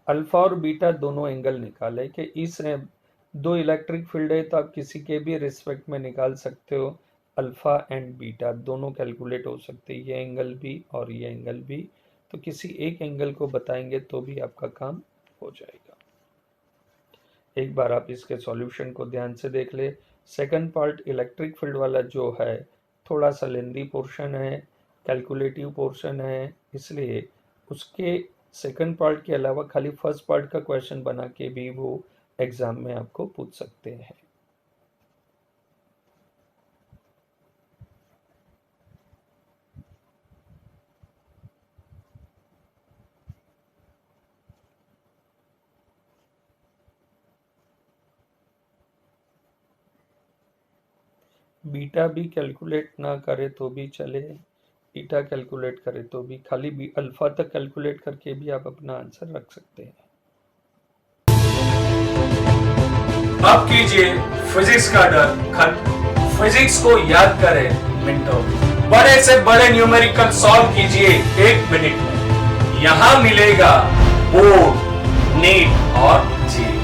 अल्फा और बीटा दोनों एंगल निकाले कि इस दो इलेक्ट्रिक फील्ड है तो आप किसी के भी रिस्पेक्ट में निकाल सकते हो। अल्फा एंड बीटा दोनों कैलकुलेट हो सकते हैं, ये एंगल भी और ये एंगल भी। तो किसी एक एंगल को बताएंगे तो भी आपका काम हो जाएगा। एक बार आप इसके सॉल्यूशन को ध्यान से देख ले। सेकंड पार्ट इलेक्ट्रिक फील्ड वाला जो है थोड़ा सा लेंदी पोर्शन है, कैलकुलेटिव पोर्शन है, इसलिए उसके सेकंड पार्ट के अलावा खाली फर्स्ट पार्ट का क्वेश्चन बना के भी वो एग्जाम में आपको पूछ सकते हैं। बीटा भी कैलकुलेट ना करे तो भी चले, बीटा कैलकुलेट करे तो भी, खाली भी अल्फा तक कैलकुलेट करके भी आप अपना आंसर रख सकते हैं। अब कीजिए फिजिक्स का डर खत्म। फिजिक्स को याद करें मिनटों में, बड़े से बड़े न्यूमेरिकल सॉल्व कीजिए 1 मिनट में। यहां मिलेगा बोर्ड, नीट और जी।